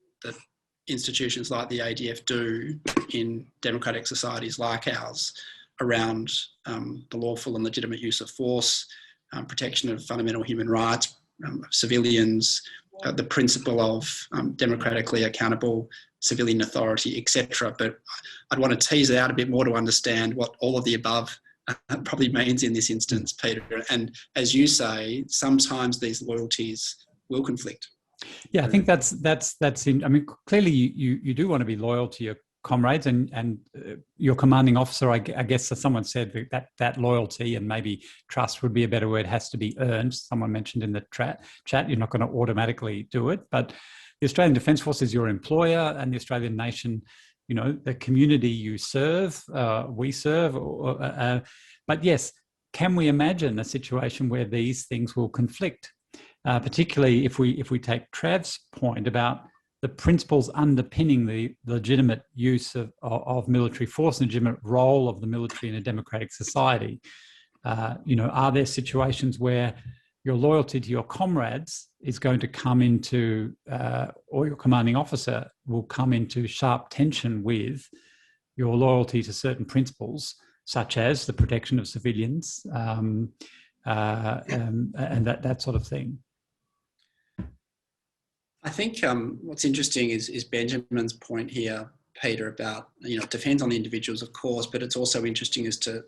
institutions like the ADF do in democratic societies like ours around the lawful and legitimate use of force, protection of fundamental human rights, civilians, the principle of democratically accountable civilian authority, etc. But I'd want to tease it out a bit more to understand what all of the above probably means in this instance, Peter. And as you say, sometimes these loyalties will conflict. Yeah, I think that's in, I mean, clearly you do want to be loyal to your comrades and your commanding officer. I guess, as someone said, that loyalty, and maybe trust would be a better word, has to be earned. Someone mentioned in the chat, you're not going to automatically do it, but the Australian Defence Force is your employer, and the Australian nation, you know, the community you serve, we serve. But yes, can we imagine a situation where these things will conflict? Particularly if we take Trav's point about the principles underpinning the legitimate use of military force and legitimate role of the military in a democratic society. You know, are there situations where your loyalty to your comrades is going to come into, or your commanding officer will come into sharp tension with your loyalty to certain principles, such as the protection of civilians and that sort of thing? I think what's interesting is Benjamin's point here, Peter, about, you know, it depends on the individuals, of course, but it's also interesting as to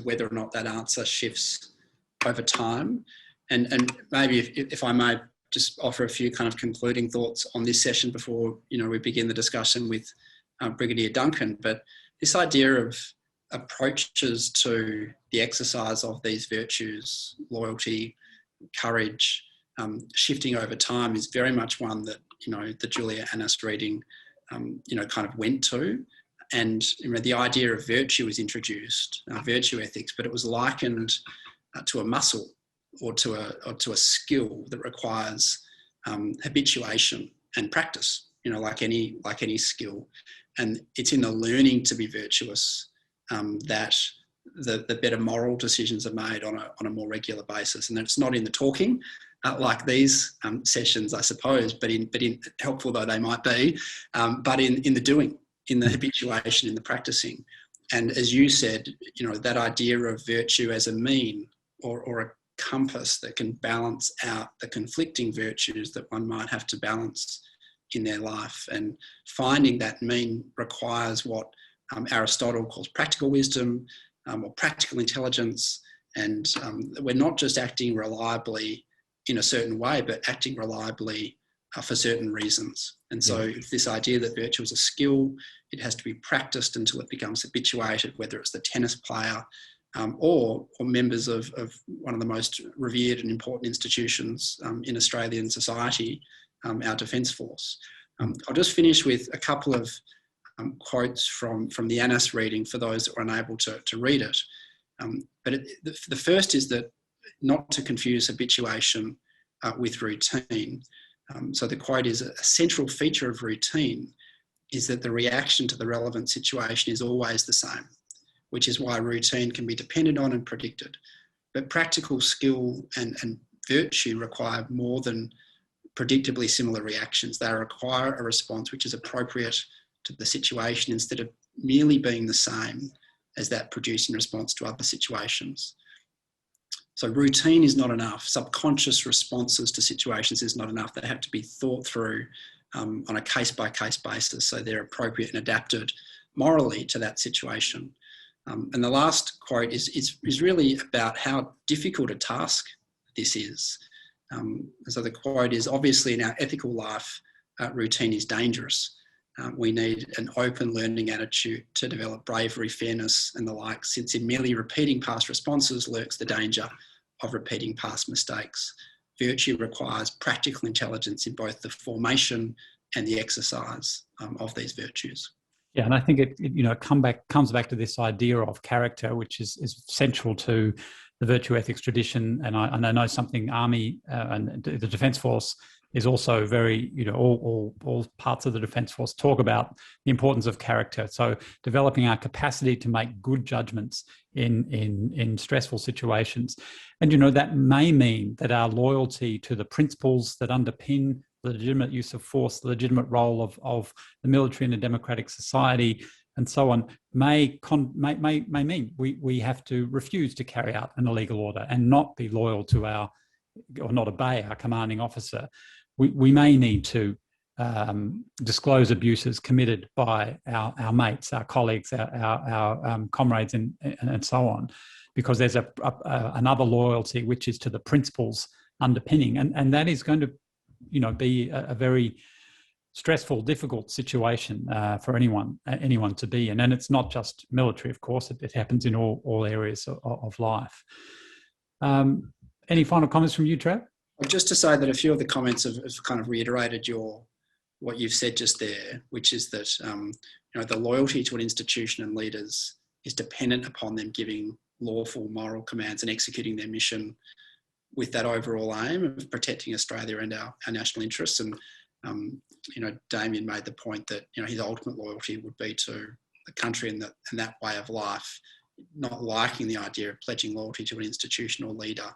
whether or not that answer shifts over time. And maybe if I may just offer a few kind of concluding thoughts on this session before, you know, we begin the discussion with Brigadier Duncan. But this idea of approaches to the exercise of these virtues, loyalty, courage, shifting over time is very much one that, you know, the Julia Annis reading, you know, kind of went to. And, you know, the idea of virtue was introduced, virtue ethics, but it was likened to a muscle or to a skill that requires habituation and practice, you know, like any skill. And it's in the learning to be virtuous that the better moral decisions are made on a more regular basis. And it's not in the talking, like these sessions, I suppose, but in helpful though they might be, but in the doing, in the habituation, in the practicing. And as you said, you know, that idea of virtue as a mean or a compass that can balance out the conflicting virtues that one might have to balance in their life. And finding that mean requires what Aristotle calls practical wisdom or practical intelligence. And we're not just acting reliably in a certain way, but acting reliably for certain reasons. And so it's this idea that virtue is a skill, it has to be practiced until it becomes habituated, whether it's the tennis player or members of one of the most revered and important institutions in Australian society, our Defence Force. I'll just finish with a couple of quotes from the Annis reading for those that were unable to read it. But the first is that not to confuse habituation with routine. So the quote is, a central feature of routine is that the reaction to the relevant situation is always the same, which is why routine can be depended on and predicted. But practical skill and virtue require more than predictably similar reactions. They require a response which is appropriate to the situation instead of merely being the same as that produced in response to other situations. So routine is not enough. Subconscious responses to situations is not enough. They have to be thought through on a case-by-case basis, so they're appropriate and adapted morally to that situation. And the last quote is really about how difficult a task this is. So the quote is, obviously in our ethical life, routine is dangerous. We need an open learning attitude to develop bravery, fairness and the like, since in merely repeating past responses lurks the danger of repeating past mistakes. Virtue requires practical intelligence in both the formation and the exercise of these virtues. Yeah, and I think it you know comes back to this idea of character, which is central to the virtue ethics tradition. And I know something Army and the Defence Force is also very, you know, all parts of the Defence Force talk about the importance of character. So developing our capacity to make good judgments in stressful situations. And, you know, that may mean that our loyalty to the principles that underpin the legitimate use of force, the legitimate role of the military in a democratic society, and so on, may mean we have to refuse to carry out an illegal order and not be loyal to or not obey our commanding officer. We may need to disclose abuses committed by our mates, our colleagues, our comrades, and so on, because there's another loyalty which is to the principles underpinning, and that is going to, you know, be a very stressful, difficult situation for anyone to be in. And it's not just military, of course. It happens in all areas of life. Any final comments from you, Trav? Just to say that a few of the comments have kind of reiterated your what you've said just there, which is that the loyalty to an institution and leaders is dependent upon them giving lawful moral commands and executing their mission with that overall aim of protecting Australia and our national interests. And Damien made the point that his ultimate loyalty would be to the country and that way of life, not liking the idea of pledging loyalty to an institution or leader,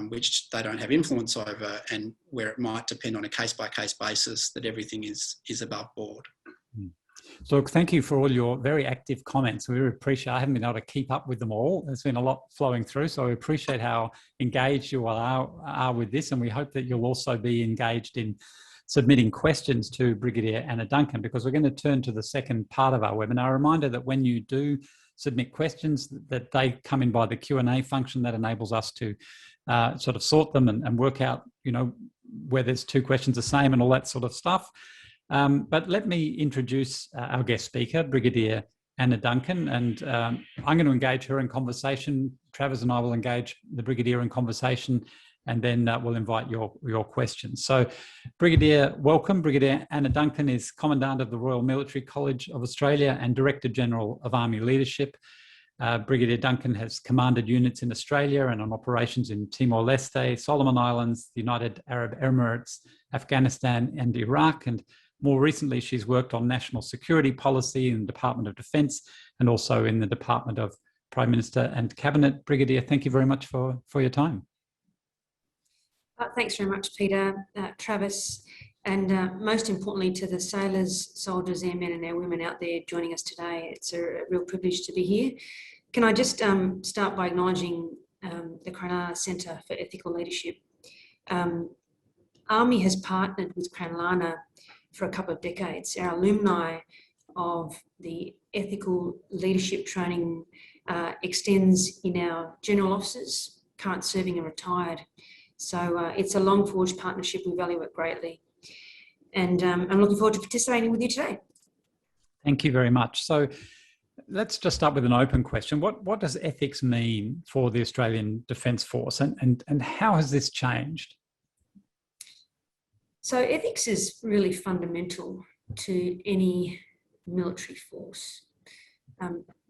which they don't have influence over, and where it might depend on a case-by-case basis that everything is above board. So look, thank you for all your very active comments. We really appreciate. I haven't been able to keep up with them all. There's been a lot flowing through, so we appreciate how engaged you all are with this, and we hope that you'll also be engaged in submitting questions to Brigadier Anna Duncan, because we're going to turn to the second part of our webinar. A reminder that when you do submit questions, that they come in by the Q&A function that enables us to sort of sort them and work out, where there's two questions the same and all that sort of stuff. But let me introduce our guest speaker, Brigadier Anna Duncan, and I'm going to engage her in conversation. Travis and I will engage the Brigadier in conversation, and then we'll invite your questions. So, Brigadier, welcome. Brigadier Anna Duncan is Commandant of the Royal Military College of Australia and Director General of Army Leadership. Brigadier Duncan has commanded units in Australia and on operations in Timor-Leste, Solomon Islands, the United Arab Emirates, Afghanistan and Iraq, and more recently she's worked on national security policy in the Department of Defence and also in the Department of Prime Minister and Cabinet. Brigadier, thank you very much for your time. Thanks very much, Peter, Travis, and most importantly to the sailors, soldiers, airmen and airwomen out there joining us today. It's a real privilege to be here. Can I just start by acknowledging the Cranlana Centre for Ethical Leadership. Army has partnered with Cranlana for a couple of decades. Our alumni of the ethical leadership training extends in our general officers, current serving and retired. So it's a long forged partnership. We value it greatly. And I'm looking forward to participating with you today. Thank you very much. So let's just start with an open question. What does ethics mean for the Australian Defence Force, and how has this changed? So ethics is really fundamental to any military force,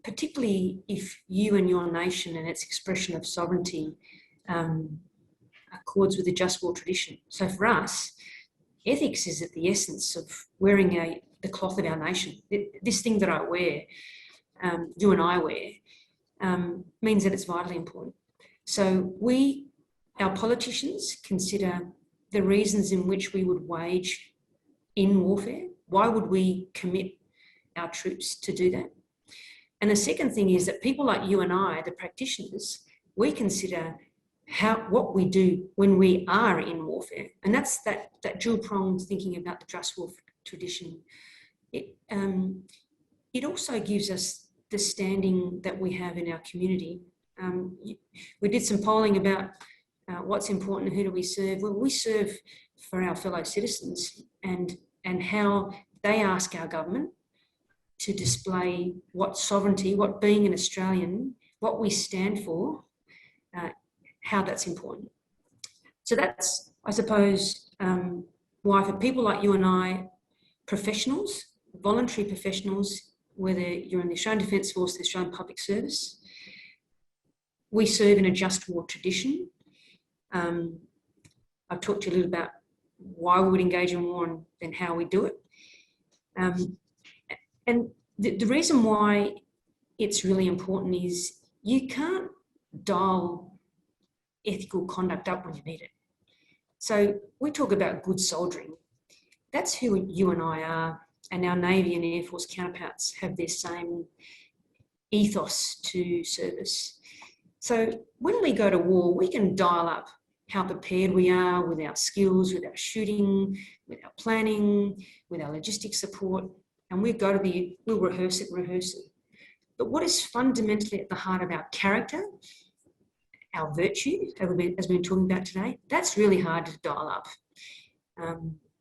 particularly if you and your nation and its expression of sovereignty accords with the just war tradition. So for us, ethics is at the essence of wearing the cloth of our nation. This thing that I wear, you and I wear, means that it's vitally important. So our politicians consider the reasons in which we would wage in warfare. Why would we commit our troops to do that? And the second thing is that people like you and I, the practitioners, we consider what we do when we are in warfare. And that's that dual-pronged thinking about the just war tradition. It also gives us the standing that we have in our community. We did some polling about what's important and who do we serve. Well, we serve for our fellow citizens and how they ask our government to display what sovereignty, what being an Australian, what we stand for, how that's important. So that's, I suppose, why for people like you and I, professionals, voluntary professionals, whether you're in the Australian Defence Force, the Australian Public Service, we serve in a just war tradition. I've talked to you a little about why we would engage in war and then how we do it. And the reason why it's really important is you can't dial ethical conduct up when you need it. So we talk about good soldiering. That's who you and I are, and our Navy and Air Force counterparts have their same ethos to service. So when we go to war, we can dial up how prepared we are with our skills, with our shooting, with our planning, with our logistics support, and we'll rehearse it. But what is fundamentally at the heart of our character, our virtue, as we've been talking about today, that's really hard to dial up.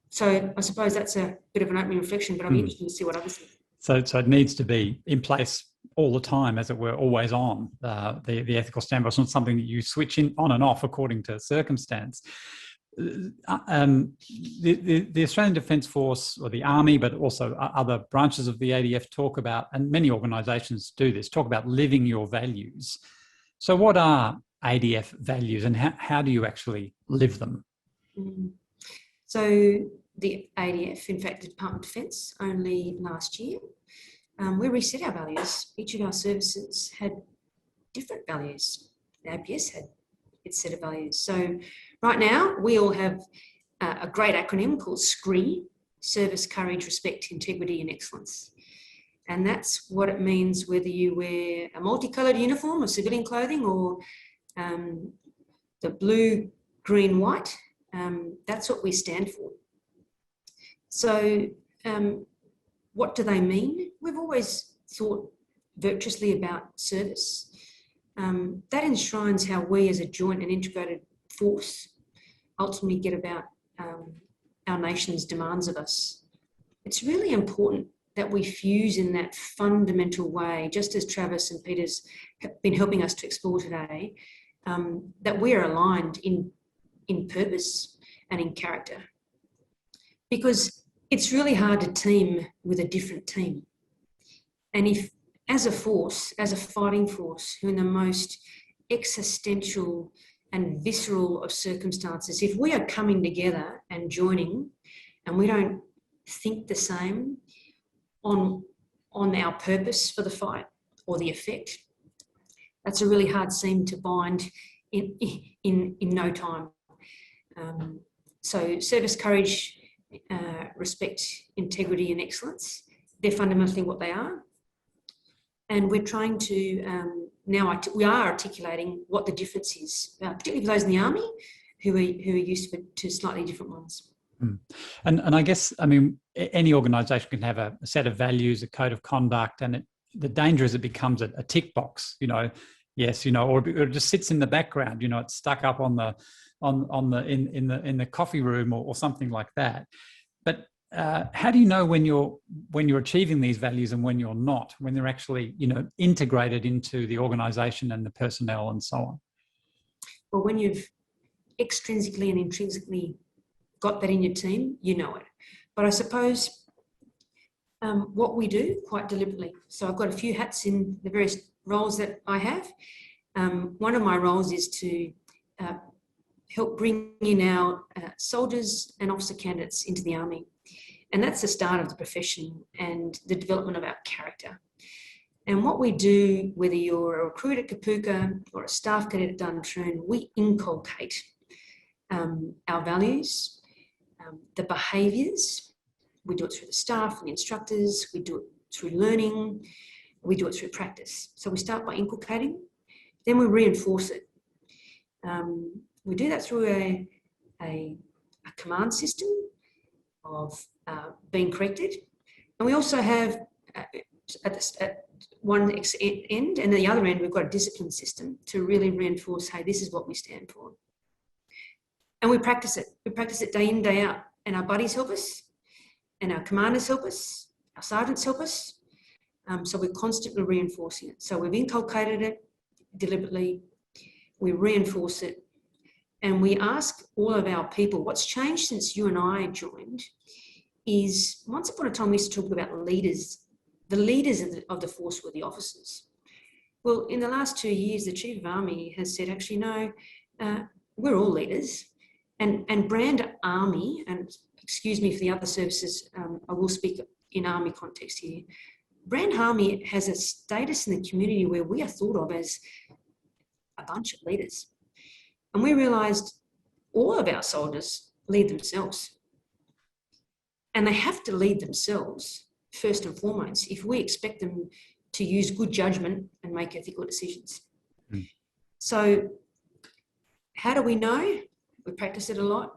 So I suppose that's a bit of an opening reflection, but I'm interested to see what others think. So it needs to be in place all the time, as it were, always on, the ethical standby. It's not something that you switch on and off according to circumstance. The Australian Defence Force or the Army, but also other branches of the ADF talk about, and many organisations do this, talk about living your values. So what are ADF values and how do you actually live them? So the ADF, in fact, the Department of Defence, only last year, we reset our values. Each of our services had different values. The APS had its set of values. So right now, we all have a great acronym called SCREE, Service, Courage, Respect, Integrity and Excellence. And that's what it means whether you wear a multicoloured uniform or civilian clothing or the blue, green, white. That's what we stand for. So what do they mean? We've always thought virtuously about service. That enshrines how we as a joint and integrated force ultimately get about our nation's demands of us. It's really important that we fuse in that fundamental way, just as Travis and Peter's have been helping us to explore today, that we are aligned in purpose and in character. Because it's really hard to team with a different team. And if, as a force, as a fighting force, who in the most existential and visceral of circumstances, if we are coming together and joining and we don't think the same on our purpose for the fight or the effect, that's a really hard seam to bind in no time. So service, courage, respect, integrity and excellence, they're fundamentally what they are. And we're trying to, we are articulating what the difference is, particularly for those in the Army who are used to slightly different ones. And I guess, I mean, any organisation can have a set of values, a code of conduct, and the danger is it becomes a tick box, yes, or it just sits in the background, it's stuck up in the coffee room or something like that. But how do you know when you're achieving these values and when you're not, when they're actually, integrated into the organisation and the personnel and so on? Well, when you've extrinsically and intrinsically got that in your team, you know it. But I suppose what we do quite deliberately. So I've got a few hats in the various roles that I have. One of my roles is to help bring in our soldiers and officer candidates into the Army. And that's the start of the profession and the development of our character. And what we do, whether you're a recruit at Kapooka or a staff cadet at Duntroon, we inculcate our values, the behaviours. We do it through the staff and the instructors. We do it through learning. We do it through practice. So we start by inculcating, then we reinforce it. We do that through a command system of being corrected. And we also have, at one end and the other end, we've got a discipline system to really reinforce, hey, this is what we stand for. And we practice it. We practice it day in, day out. And our buddies help us, and our commanders help us, our sergeants help us. So we're constantly reinforcing it. So we've inculcated it deliberately, we reinforce it, and we ask all of our people, what's changed since you and I joined is, once upon a time we used to talk about leaders. The leaders of the force were the officers. Well, in the last 2 years, the Chief of Army has said, actually, no, we're all leaders. And brand Army, and excuse me for the other services, I will speak in Army context here. Brand Army has a status in the community where we are thought of as a bunch of leaders. And we realised all of our soldiers lead themselves. And they have to lead themselves first and foremost if we expect them to use good judgment and make ethical decisions. So how do we know? We practice it a lot.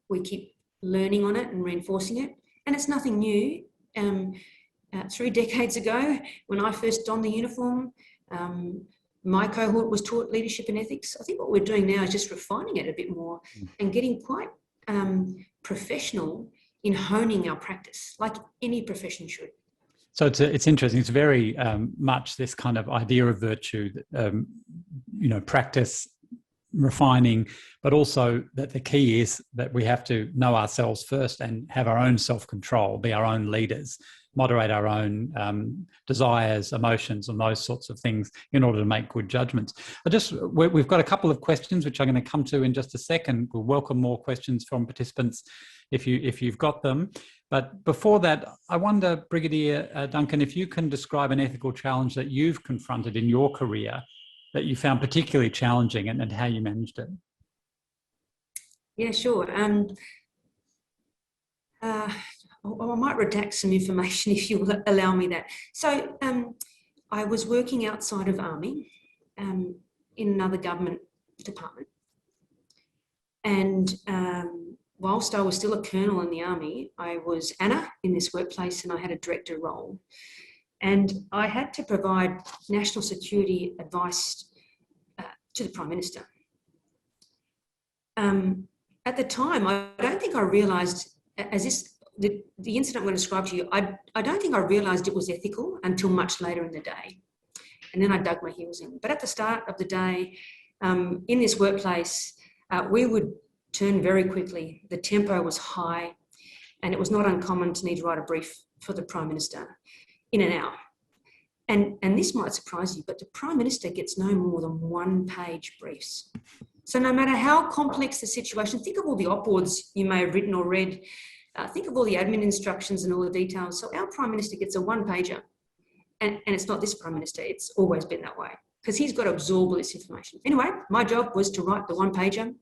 We keep learning on it and reinforcing it. And it's nothing new. 3 decades ago, when I first donned the uniform, my cohort was taught leadership and ethics. I think what we're doing now is just refining it a bit more and getting quite professional in honing our practice, like any profession should. So it's interesting. It's very much this kind of idea of virtue that, practice refining, but also that the key is that we have to know ourselves first and have our own self-control, be our own leaders, moderate our own desires, emotions, and those sorts of things in order to make good judgments. We've got a couple of questions which I'm going to come to in just a second. We'll welcome more questions from participants if you've got them. But before that, I wonder, Brigadier Duncan, if you can describe an ethical challenge that you've confronted in your career that you found particularly challenging and how you managed it. Yeah, sure. I might redact some information if you will allow me that. So I was working outside of Army in another government department. And whilst I was still a colonel in the Army, I was Anna in this workplace and I had a director role. And I had to provide national security advice to the Prime Minister. At the time, I don't think I realised, the incident I'm going to describe to you, I don't think I realised it was ethical until much later in the day. And then I dug my heels in. But at the start of the day, in this workplace, we would turn very quickly. The tempo was high, and it was not uncommon to need to write a brief for the Prime Minister in an hour. And this might surprise you, but the Prime Minister gets no more than one-page briefs. So no matter how complex the situation, think of all the op-eds you may have written or read, think of all the admin instructions and all the details. So our Prime Minister gets a one-pager, and it's not this Prime Minister, it's always been that way, because he's got to absorb all this information. Anyway, my job was to write the one-pager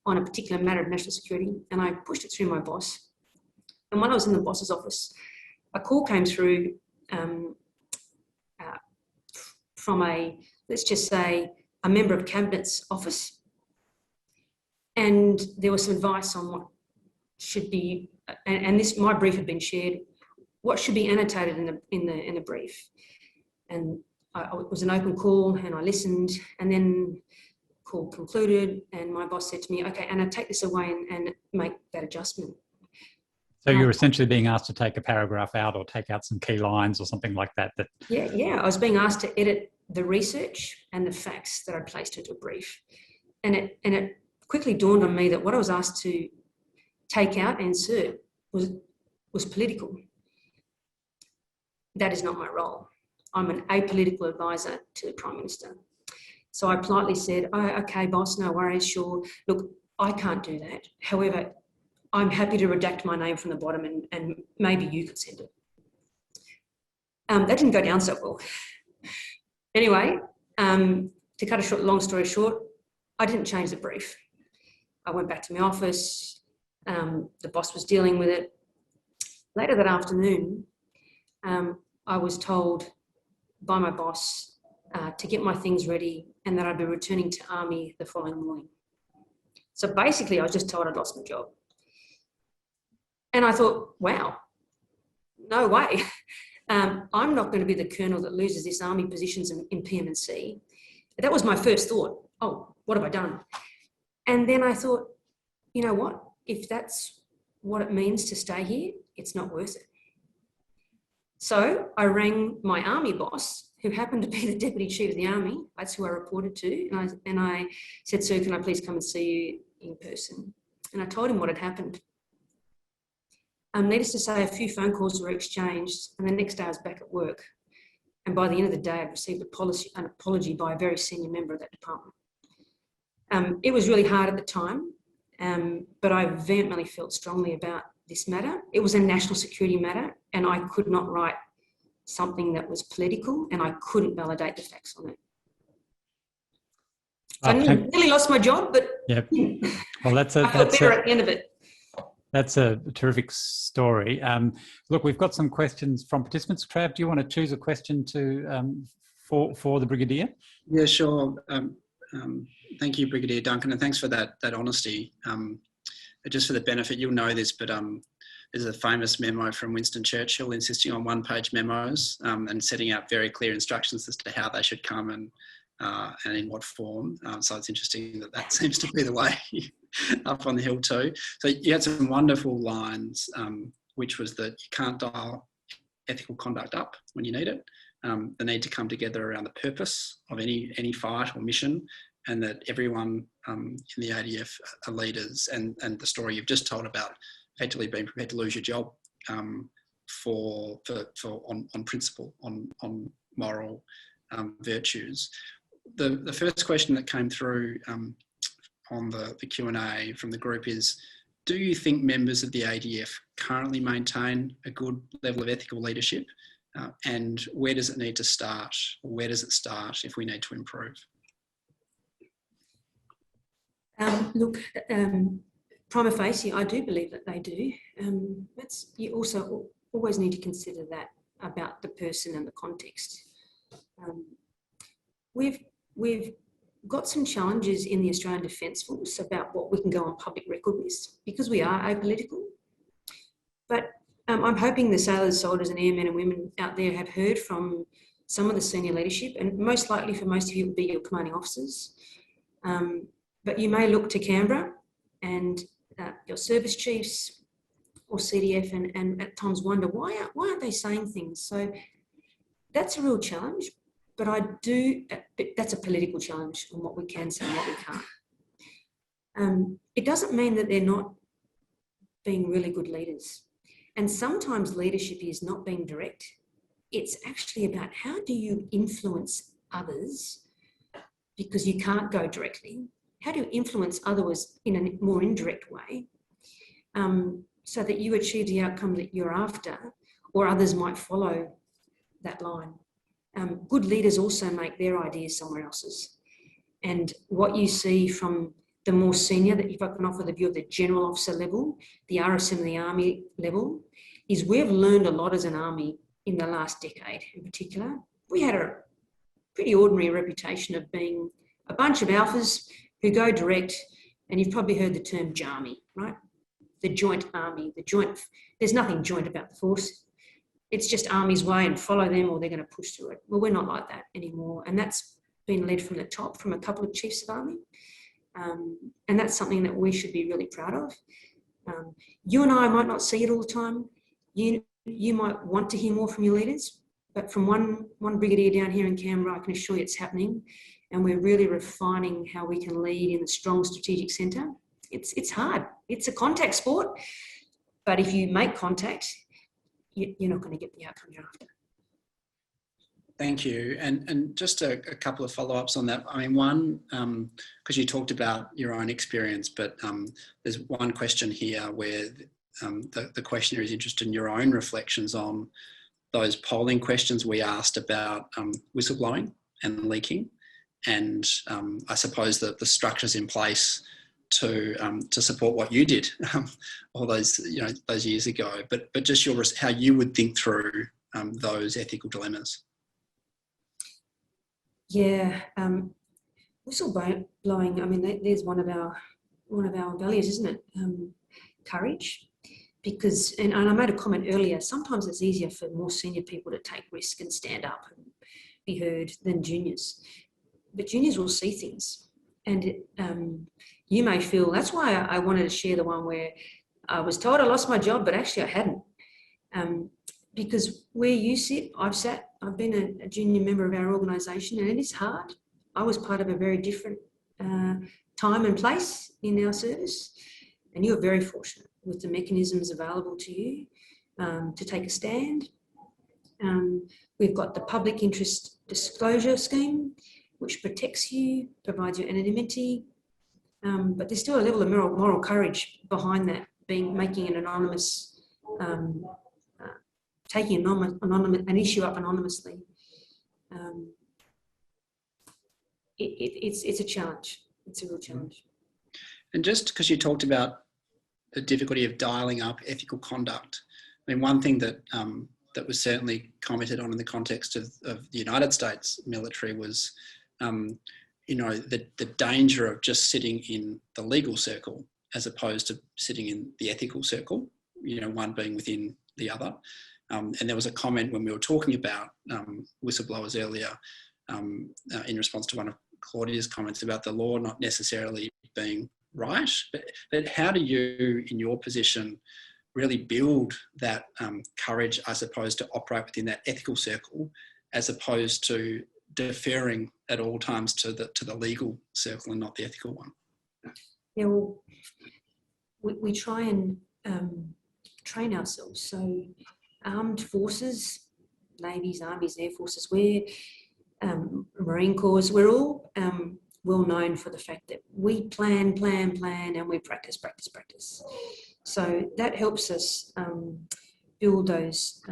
on a particular matter of national security, and I pushed it through my boss. And when I was in the boss's office, a call came through from let's just say, a member of Cabinet's office. And there was some advice on what should be, and my brief had been shared, what should be annotated in the brief. And it was an open call and I listened, and then the call concluded and my boss said to me, okay, Anna, take this away and make that adjustment. So you're essentially being asked to take a paragraph out or take out some key lines or something like that. Yeah. I was being asked to edit the research and the facts that I placed into a brief. And it quickly dawned on me that what I was asked to take out and insert was political. That is not my role. I'm an apolitical advisor to the Prime Minister. So I politely said, oh, okay, boss, no worries, sure. Look, I can't do that. However, I'm happy to redact my name from the bottom and maybe you could send it. That didn't go down so well. Anyway, to cut a long story short, I didn't change the brief. I went back to my office. The boss was dealing with it. Later that afternoon, I was told by my boss to get my things ready and that I'd be returning to Army the following morning. So basically, I was just told I'd lost my job. And I thought, wow, no way. I'm not going to be the colonel that loses this Army positions in PM&C. That was my first thought. Oh, what have I done? And then I thought, you know what? If that's what it means to stay here, it's not worth it. So I rang my Army boss, who happened to be the Deputy Chief of the Army. That's who I reported to. And I said, sir, can I please come and see you in person? And I told him what had happened. Needless to say, a few phone calls were exchanged, and the next day I was back at work. And by the end of the day, I'd received an apology by a very senior member of that department. It was really hard at the time, but I vehemently felt strongly about this matter. It was a national security matter, and I could not write something that was political, and I couldn't validate the facts on it. So I nearly lost my job, but yep. Well, I felt better at the end of it. That's a terrific story. Look, we've got some questions from participants. Trav, do you want to choose a question for the Brigadier? Yeah, sure. Thank you, Brigadier Duncan, and thanks for that honesty. Just for the benefit, you'll know this, but there's a famous memo from Winston Churchill insisting on one-page memos and setting out very clear instructions as to how they should come and in what form. So it's interesting that seems to be the way up on the hill too. So you had some wonderful lines, which was that you can't dial ethical conduct up when you need it. The need to come together around the purpose of any fight or mission, and that everyone in the ADF are leaders, and the story you've just told about effectively being prepared to lose your job on principle, on moral virtues. The first question that came through on the Q&A from the group is, do you think members of the ADF currently maintain a good level of ethical leadership? And where does it need to start? Or where does it start if we need to improve? Look, prima facie, I do believe that they do. You also always need to consider that about the person and the context. We've got some challenges in the Australian Defence Force about what we can go on public record with, because we are apolitical. But I'm hoping the sailors, soldiers and airmen and women out there have heard from some of the senior leadership, and most likely for most of you it will be your commanding officers. But you may look to Canberra and your service chiefs or CDF and at times wonder, why aren't they saying things? So that's a real challenge, but that's a political challenge on what we can say and what we can't. It doesn't mean that they're not being really good leaders. And sometimes leadership is not being direct. It's actually about how do you influence others, because you can't go directly. How do you influence others in a more indirect way so that you achieve the outcome that you're after, or others might follow that line? Good leaders also make their ideas somewhere else's. And what you see from the more senior, that if I can offer the view of the general officer level, the RSM and the Army level, is we've learned a lot as an Army in the last decade in particular. We had a pretty ordinary reputation of being a bunch of alphas who go direct, and you've probably heard the term JARMY, right? The joint army, there's nothing joint about the force. It's just Army's way and follow them or they're going to push through it. Well, we're not like that anymore. And that's been led from the top, from a couple of chiefs of Army. And that's something that we should be really proud of. You and I might not see it all the time. You might want to hear more from your leaders, but from one brigadier down here in Canberra, I can assure you it's happening. And we're really refining how we can lead in the strong strategic centre. It's hard. It's a contact sport. But if you make contact, you're not going to get the outcome you're after. Thank you. And just a couple of follow-ups on that. I mean, one, because you talked about your own experience, but there's one question here where the questioner is interested in your own reflections on those polling questions we asked about whistleblowing and leaking. And I suppose that the structures in place to support what you did all those years ago, but just how you would think through those ethical dilemmas. Yeah, whistleblowing. I mean, there's one of our values, isn't it? Courage, because and I made a comment earlier. Sometimes it's easier for more senior people to take risk and stand up and be heard than juniors. But juniors will see things, and you may feel, that's why I wanted to share the one where I was told I lost my job, but actually I hadn't. Because where you sit, I've been a junior member of our organisation, and it is hard. I was part of a very different time and place in our service, and you are very fortunate with the mechanisms available to you to take a stand. We've got the public interest disclosure scheme, which protects you, provides you anonymity, but there's still a level of moral courage behind that, making an anonymous, taking an issue up anonymously. It's a challenge. It's a real challenge. And just because you talked about the difficulty of dialing up ethical conduct, I mean, one thing that that was certainly commented on in the context of the United States military was the danger of just sitting in the legal circle as opposed to sitting in the ethical circle, one being within the other. And there was a comment when we were talking about whistleblowers earlier in response to one of Claudia's comments about the law not necessarily being right, but how do you, in your position, really build that courage, I suppose, to operate within that ethical circle as opposed to deferring at all times to the legal circle and not the ethical one? Yeah, well, we try and train ourselves. So armed forces, navies, armies, air forces, we're Marine Corps, we're all well known for the fact that we plan, and we practice. So that helps us build those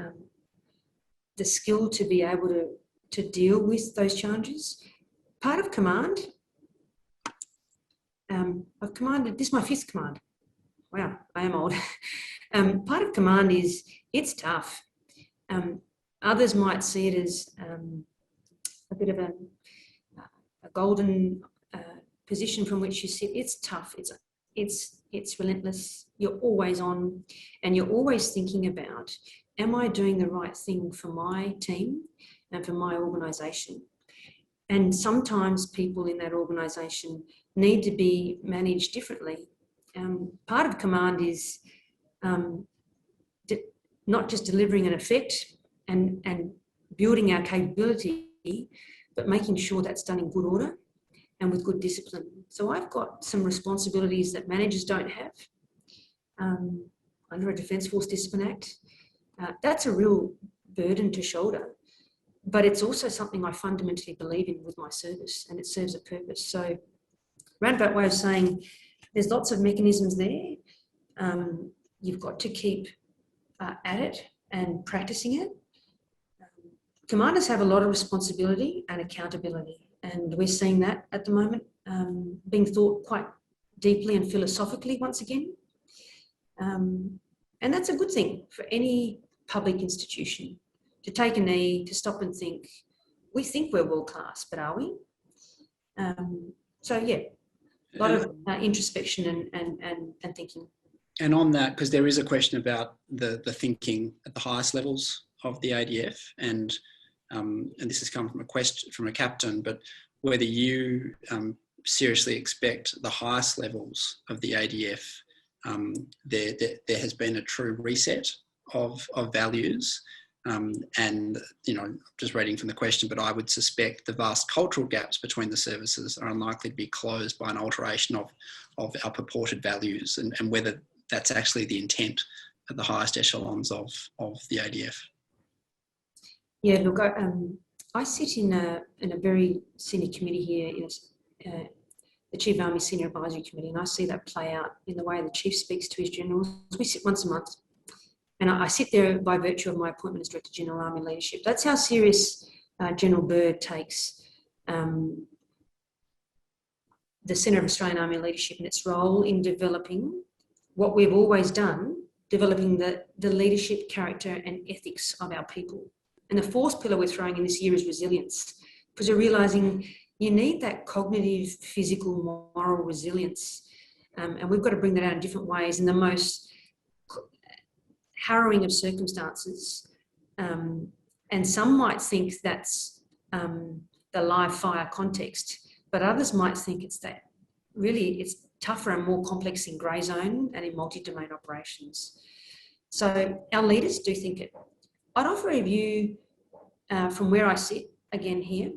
the skill to be able to deal with those challenges. Part of command, I've commanded, this is my 5th command. Wow, I am old. Part of command is, it's tough. Others might see it as a bit of a golden position from which you sit. It's tough. It's relentless. You're always on, and you're always thinking about, am I doing the right thing for my team and for my organisation? And sometimes people in that organisation need to be managed differently. Part of command is not just delivering an effect and building our capability, but making sure that's done in good order and with good discipline. So I've got some responsibilities that managers don't have under a Defence Force Discipline Act. That's a real burden to shoulder, but it's also something I fundamentally believe in with my service, and it serves a purpose. So roundabout way of saying, there's lots of mechanisms there. You've got to keep at it and practicing it. Commanders have a lot of responsibility and accountability, and we're seeing that at the moment being thought quite deeply and philosophically once again. And that's a good thing for any public institution, to take a knee, to stop and think. We think we're world class, but are we? So yeah, a lot of introspection and thinking. And on that, because there is a question about the thinking at the highest levels of the ADF, and this has come from a captain, but whether you seriously expect the highest levels of the ADF, there has been a true reset of values. And, you know, just reading from the question, but I would suspect the vast cultural gaps between the services are unlikely to be closed by an alteration of our purported values, and whether that's actually the intent at the highest echelons of the ADF. Yeah, look, I sit in a very senior committee here, the Chief Army Senior Advisory Committee, and I see that play out in the way the Chief speaks to his generals. We sit once a month, and I sit there by virtue of my appointment as Director General Army Leadership. That's how serious General Byrd takes the Centre of Australian Army Leadership and its role in developing what we've always done, developing the leadership, character and ethics of our people. And the 4th pillar we're throwing in this year is resilience, because we're realising you need that cognitive, physical, moral resilience. And we've got to bring that out in different ways in the most harrowing of circumstances. And some might think that's the live fire context, but others might think it's that really it's tougher and more complex in grey zone and in multi-domain operations. So our leaders do think it. I'd offer a view from where I sit, again here.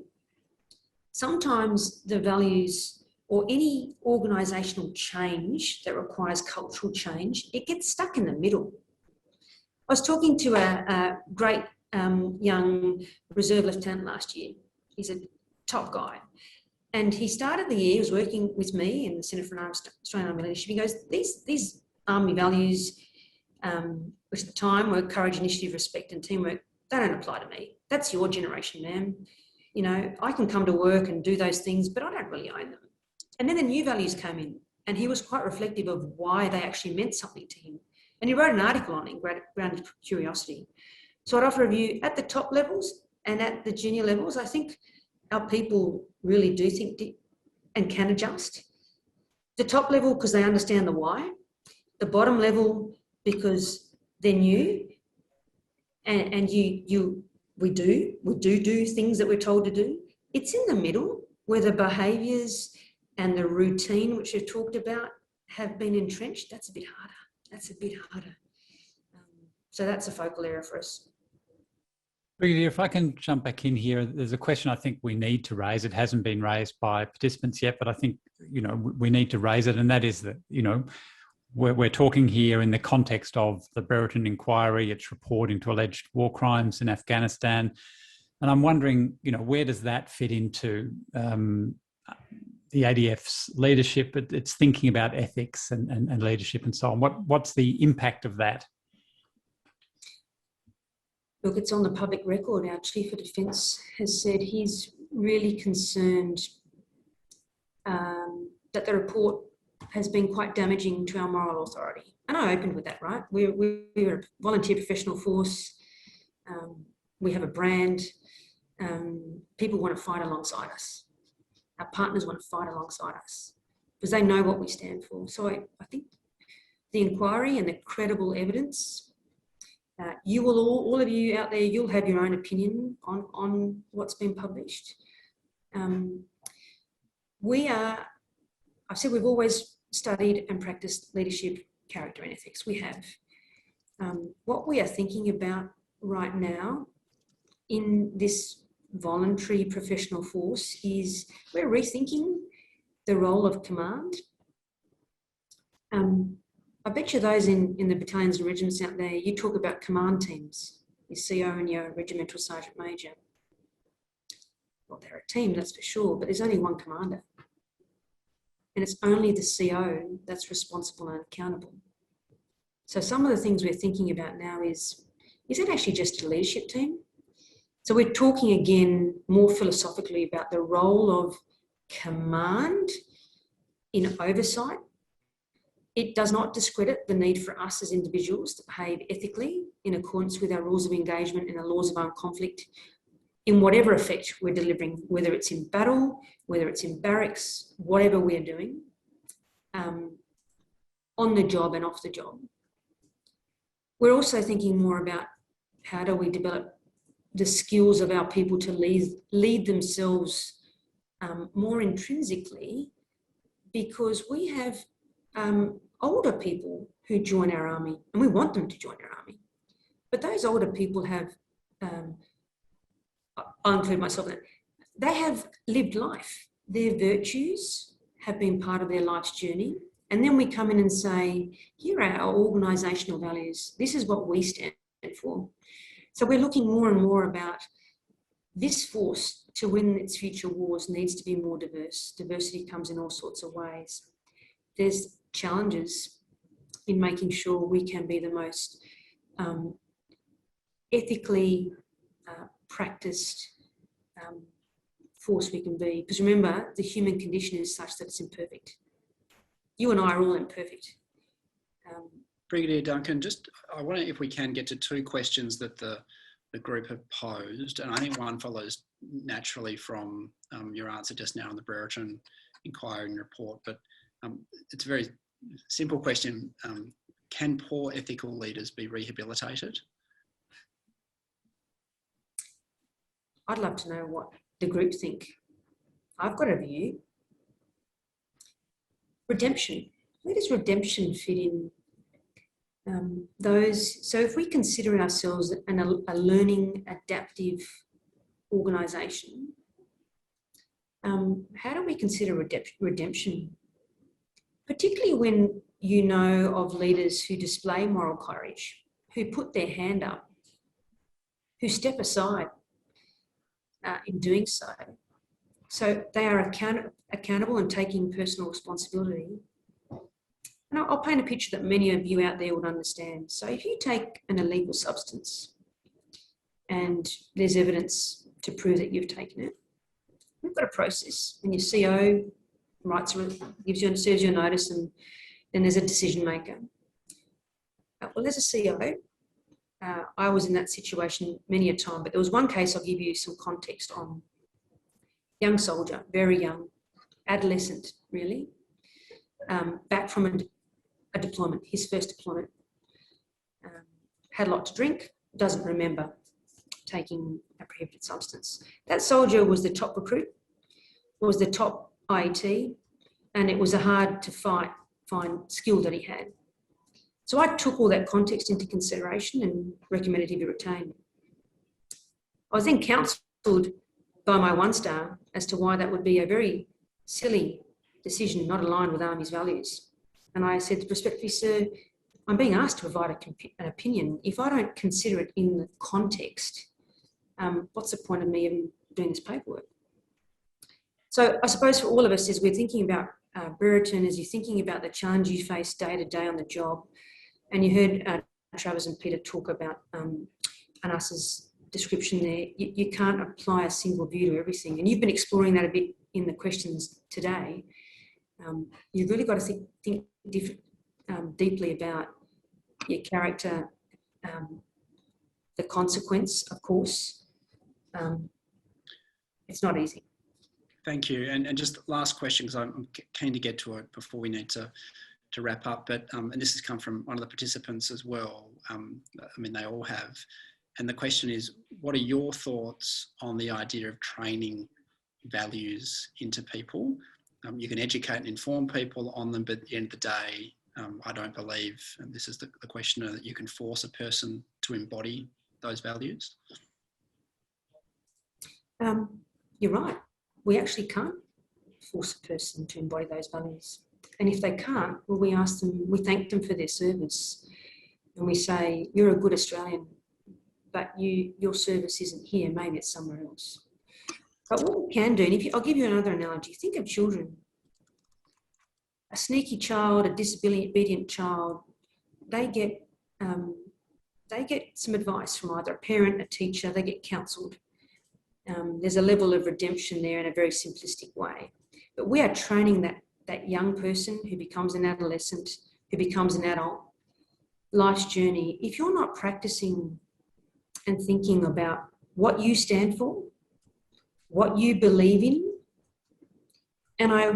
Sometimes the values or any organisational change that requires cultural change, it gets stuck in the middle. I was talking to a great young reserve lieutenant last year. He's a top guy. And he started the year, he was working with me in the Centre for Australian Army Leadership. He goes, these Army values, which at the time were courage, initiative, respect and teamwork, they don't apply to me. That's your generation, ma'am. You know, I can come to work and do those things, but I don't really own them. And then the new values came in, and he was quite reflective of why they actually meant something to him. And he wrote an article on it, grounded curiosity. So I'd offer a view at the top levels and at the junior levels. I think our people really do think deep and can adjust. The top level because they understand the why. The bottom level because they're new, and we do things that we're told to do. It's in the middle where the behaviours and the routine, which we've talked about, have been entrenched. That's a bit harder. So that's a focal area for us. Brigadier, if I can jump back in here, there's a question I think we need to raise. It hasn't been raised by participants yet, but I think, we need to raise it. And that is that, we're talking here in the context of the Brereton inquiry, its report into alleged war crimes in Afghanistan. And I'm wondering, where does that fit into the ADF's leadership, its thinking about ethics and leadership and so on? What's the impact of that? Look, it's on the public record. Our Chief of Defence has said he's really concerned that the report has been quite damaging to our moral authority. And I opened with that, right? We're a volunteer professional force. We have a brand. People want to fight alongside us. Our partners want to fight alongside us because they know what we stand for. So I think the inquiry and the credible evidence, you will all of you out there, you'll have your own opinion on what's been published. I've said we've always studied and practiced leadership, character and ethics. We have. What we are thinking about right now in this voluntary professional force is we're rethinking the role of command. I bet you those in the battalions and regiments out there, you talk about command teams, your CO and your regimental sergeant major. Well, they're a team, that's for sure, but there's only one commander. And it's only the CO that's responsible and accountable. So some of the things we're thinking about now is it actually just a leadership team? So we're talking again more philosophically about the role of command in oversight. It does not discredit the need for us as individuals to behave ethically in accordance with our rules of engagement and the laws of armed conflict in whatever effect we're delivering, whether it's in battle, whether it's in barracks, whatever we're doing, on the job and off the job. We're also thinking more about how do we develop the skills of our people to lead themselves more intrinsically, because we have older people who join our army, and we want them to join our army. But those older people have, I'll include myself in that, they have lived life. Their virtues have been part of their life's journey. And then we come in and say, here are our organisational values. This is what we stand for. So we're looking more and more about this force to win its future wars needs to be more diverse. Diversity comes in all sorts of ways. There's challenges in making sure we can be the most ethically practiced force we can be. Because remember, the human condition is such that it's imperfect. You and I are all imperfect. Brigadier Duncan, I wonder if we can get to two questions that the group have posed, and I think one follows naturally from your answer just now on the Brereton inquiry and report, but it's a very simple question. Can poor ethical leaders be rehabilitated? I'd love to know what the group think. I've got a view. Redemption. Where does redemption fit in? So if we consider ourselves a learning, adaptive organisation, how do we consider redemption? Particularly when you know of leaders who display moral courage, who put their hand up, who step aside in doing so. So they are accountable and taking personal responsibility. And I'll paint a picture that many of you out there would understand. So if you take an illegal substance and there's evidence to prove that you've taken it, we've got a process, and your CO serves you a notice, and then there's a decision maker. Well, as a CO, I was in that situation many a time, but there was one case I'll give you some context on. Young soldier, very young, adolescent, really, back from a deployment, his first deployment. Had a lot to drink, doesn't remember taking a prohibited substance. That soldier was the top recruit, was the top IET, and it was a hard to find skill that he had. So I took all that context into consideration and recommended he be retained. I was then counselled by my 1-star as to why that would be a very silly decision, not aligned with Army's values. And I said respectfully, sir, I'm being asked to provide an opinion. If I don't consider it in the context, what's the point of me even doing this paperwork? So I suppose for all of us, as we're thinking about Brereton, as you're thinking about the challenge you face day to day on the job, and you heard Travis and Peter talk about Anas's description there, you can't apply a single view to everything. And you've been exploring that a bit in the questions today. You've really got to think deeply about your character, the consequence, of course. It's not easy. Thank you. And just last question, because I'm keen to get to it before we need to wrap up. But and this has come from one of the participants as well. I mean, they all have. And the question is, what are your thoughts on the idea of training values into people? You can educate and inform people on them, but at the end of the day, I don't believe, and this is the questioner, that you can force a person to embody those values. You're right. We actually can't force a person to embody those values. And if they can't, well, we ask them, we thank them for their service. And we say, you're a good Australian, but your service isn't here, maybe it's somewhere else. But what we can do, and I'll give you another analogy, think of children. A sneaky child, a disobedient child, they get some advice from either a parent, a teacher, they get counselled. There's a level of redemption there in a very simplistic way. But we are training that young person who becomes an adolescent, who becomes an adult, life's journey. If you're not practicing and thinking about what you stand for, what you believe in, and I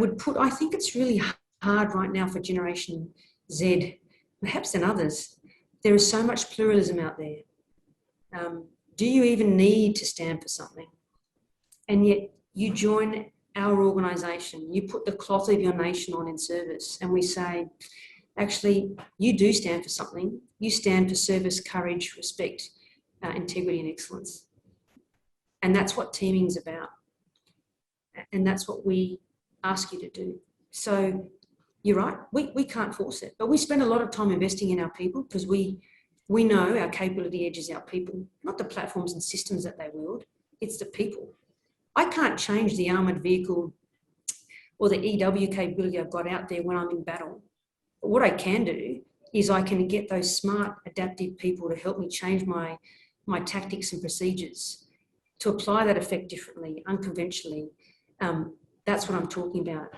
think it's really hard right now for Generation Z, perhaps than others. There is so much pluralism out there. Do you even need to stand for something? And yet you join our organisation, you put the cloth of your nation on in service, and we say, actually, you do stand for something. You stand for service, courage, respect, integrity and excellence. And that's what teaming is about. And that's what we ask you to do. So you're right, we can't force it, but we spend a lot of time investing in our people because we know our capability edge is our people, not the platforms and systems that they wield, it's the people. I can't change the armoured vehicle or the EW capability I've got out there when I'm in battle. But what I can do is I can get those smart, adaptive people to help me change my tactics and procedures to apply that effect differently, unconventionally. That's what I'm talking about.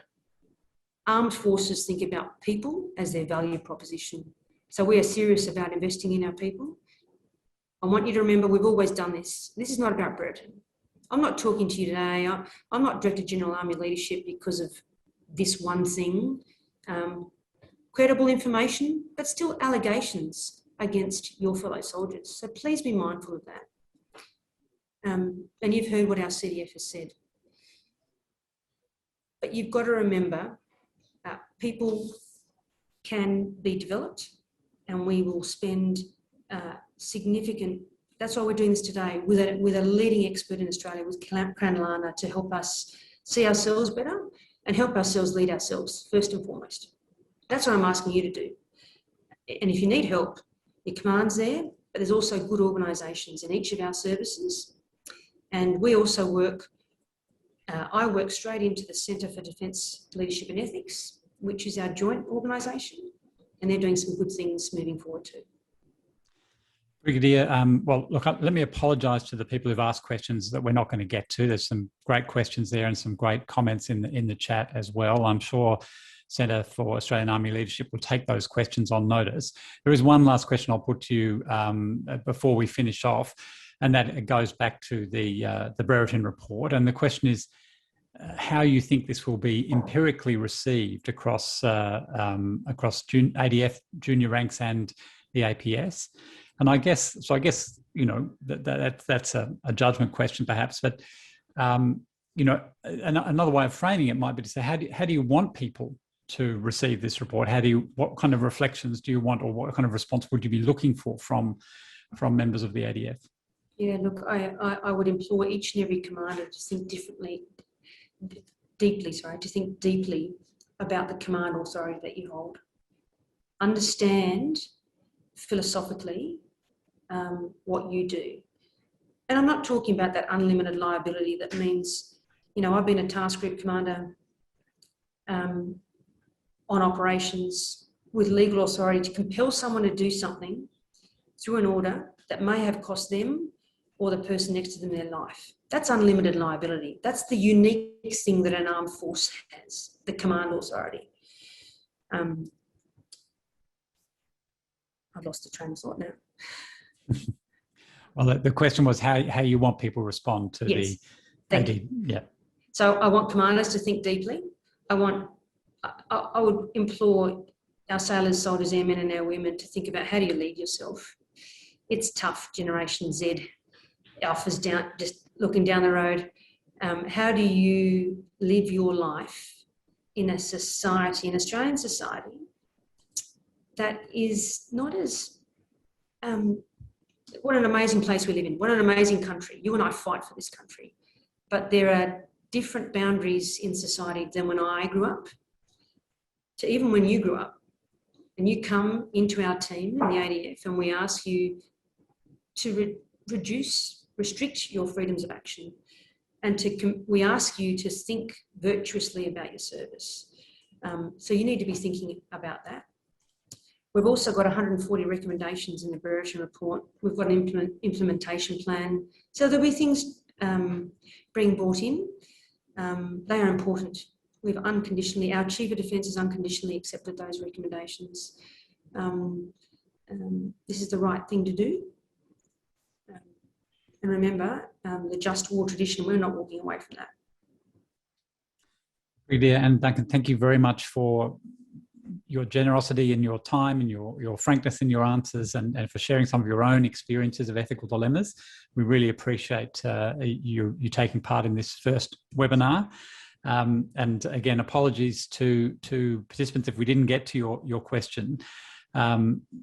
Armed forces think about people as their value proposition. So we are serious about investing in our people. I want you to remember we've always done this. This is not about Brereton. I'm not talking to you today. I'm not Director General Army Leadership because of this one thing. Credible information, but still allegations against your fellow soldiers. So please be mindful of that. And you've heard what our CDF has said. But you've got to remember, people can be developed, and we will spend significant. That's why we're doing this today with a leading expert in Australia, with Cranlana, to help us see ourselves better and help ourselves lead ourselves first and foremost. That's what I'm asking you to do. And if you need help, your command's there, but there's also good organisations in each of our services. And we also work, I work straight into the Centre for Defence Leadership and Ethics, which is our joint organisation, and they're doing some good things moving forward too. Brigadier, well, look, let me apologise to the people who've asked questions that we're not going to get to. There's some great questions there and some great comments in the chat as well. I'm sure Centre for Australian Army Leadership will take those questions on notice. There is one last question I'll put to you before we finish off, and that goes back to the Brereton report. And the question is how you think this will be empirically received across ADF junior ranks and the APS. And I guess you know that's a judgment question perhaps, but you know, another way of framing it might be to say how do you want people to receive this report? What kind of reflections do you want, or what kind of response would you be looking for from members of the ADF? Yeah, look, I would implore each and every commander to think deeply about the command authority that you hold. Understand philosophically what you do. And I'm not talking about that unlimited liability that means, I've been a task group commander on operations with legal authority to compel someone to do something through an order that may have cost them or the person next to them their life. That's unlimited liability. That's the unique thing that an armed force has, the command authority. I've lost the train of thought now. Well, the question was how you want people to respond to yes. Yeah. So I want commanders to think deeply. I would implore our sailors, soldiers, airmen and our women to think about how do you lead yourself. It's tough, Generation Z, Alpha's down, just looking down the road. How do you live your life in a society, an Australian society, that is not as... what an amazing place we live in. What an amazing country. You and I fight for this country. But there are different boundaries in society than when I grew up, to even when you grew up. And you come into our team in the ADF and we ask you to restrict your freedoms of action, and we ask you to think virtuously about your service. So you need to be thinking about that. We've also got 140 recommendations in the Brereton report. We've got an implementation plan. So there'll be things being brought in. They are important. Our Chief of Defence has unconditionally accepted those recommendations. This is the right thing to do. And remember, the just war tradition, we're not walking away from that. Brigadier and Duncan, thank you very much for your generosity and your time and your frankness in your answers, and for sharing some of your own experiences of ethical dilemmas. We really appreciate you taking part in this first webinar. And again, apologies to participants if we didn't get to your question.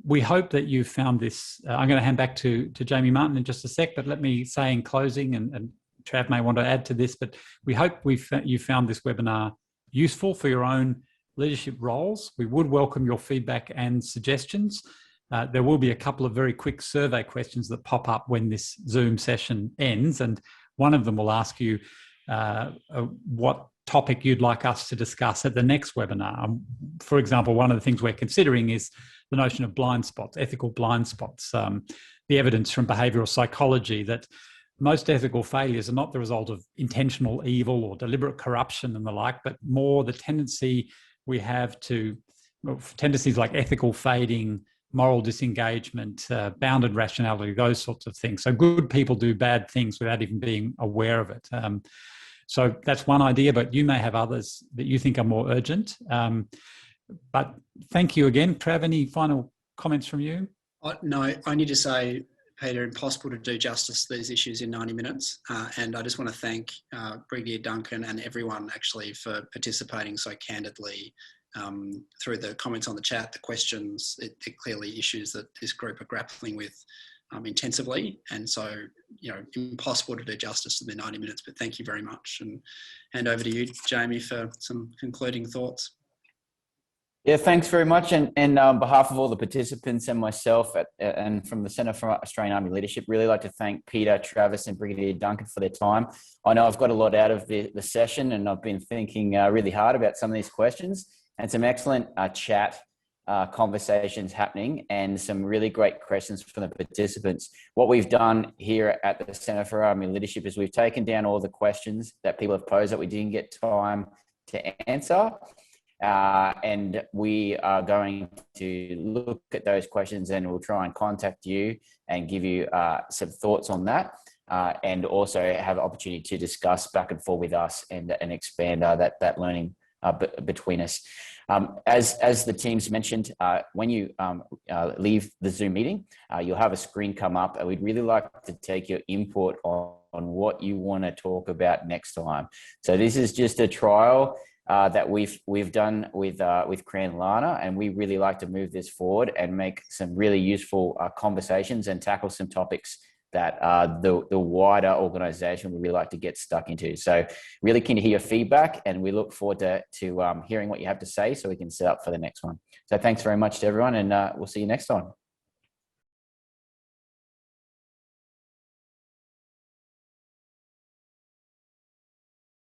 We hope that you found this. I'm going to hand back to Jamie Martin in just a sec, but let me say in closing, and Trav may want to add to this, but we hope you found this webinar useful for your own leadership roles. We would welcome your feedback and suggestions. There will be a couple of very quick survey questions that pop up when this Zoom session ends, and one of them will ask you what topic you'd like us to discuss at the next webinar. For example, one of the things we're considering is the notion of blind spots, ethical blind spots, the evidence from behavioural psychology that most ethical failures are not the result of intentional evil or deliberate corruption and the like, but more the tendency we have to, tendencies like ethical fading, moral disengagement, bounded rationality, those sorts of things. So good people do bad things without even being aware of it. So that's one idea, but you may have others that you think are more urgent. But thank you again. Trav, any final comments from you? No, I need to say, Peter, impossible to do justice to these issues in 90 minutes. And I just want to thank Brigadier Duncan and everyone actually for participating so candidly through the comments on the chat, the questions. They're clearly issues that this group are grappling with intensively. And so, impossible to do justice to the 90 minutes, but thank you very much. And hand over to you, Jamie, for some concluding thoughts. Yeah, thanks very much. And on behalf of all the participants and myself and from the Centre for Australian Army Leadership, really like to thank Peter, Travis and Brigadier Duncan for their time. I know I've got a lot out of the session, and I've been thinking really hard about some of these questions, and some excellent chat conversations happening, and some really great questions from the participants. What we've done here at the Centre for Army Leadership is we've taken down all the questions that people have posed that we didn't get time to answer. And we are going to look at those questions, and we'll try and contact you and give you some thoughts on that, and also have an opportunity to discuss back and forth with us and expand that learning between us. As the teams mentioned, when you leave the Zoom meeting, you'll have a screen come up, and we'd really like to take your input on what you want to talk about next time. So this is just a trial that we've done with Cranlana, and we really like to move this forward and make some really useful conversations and tackle some topics that the wider organisation would really like to get stuck into. So really keen to hear your feedback, and we look forward to hearing what you have to say so we can set up for the next one. So thanks very much to everyone, and we'll see you next time.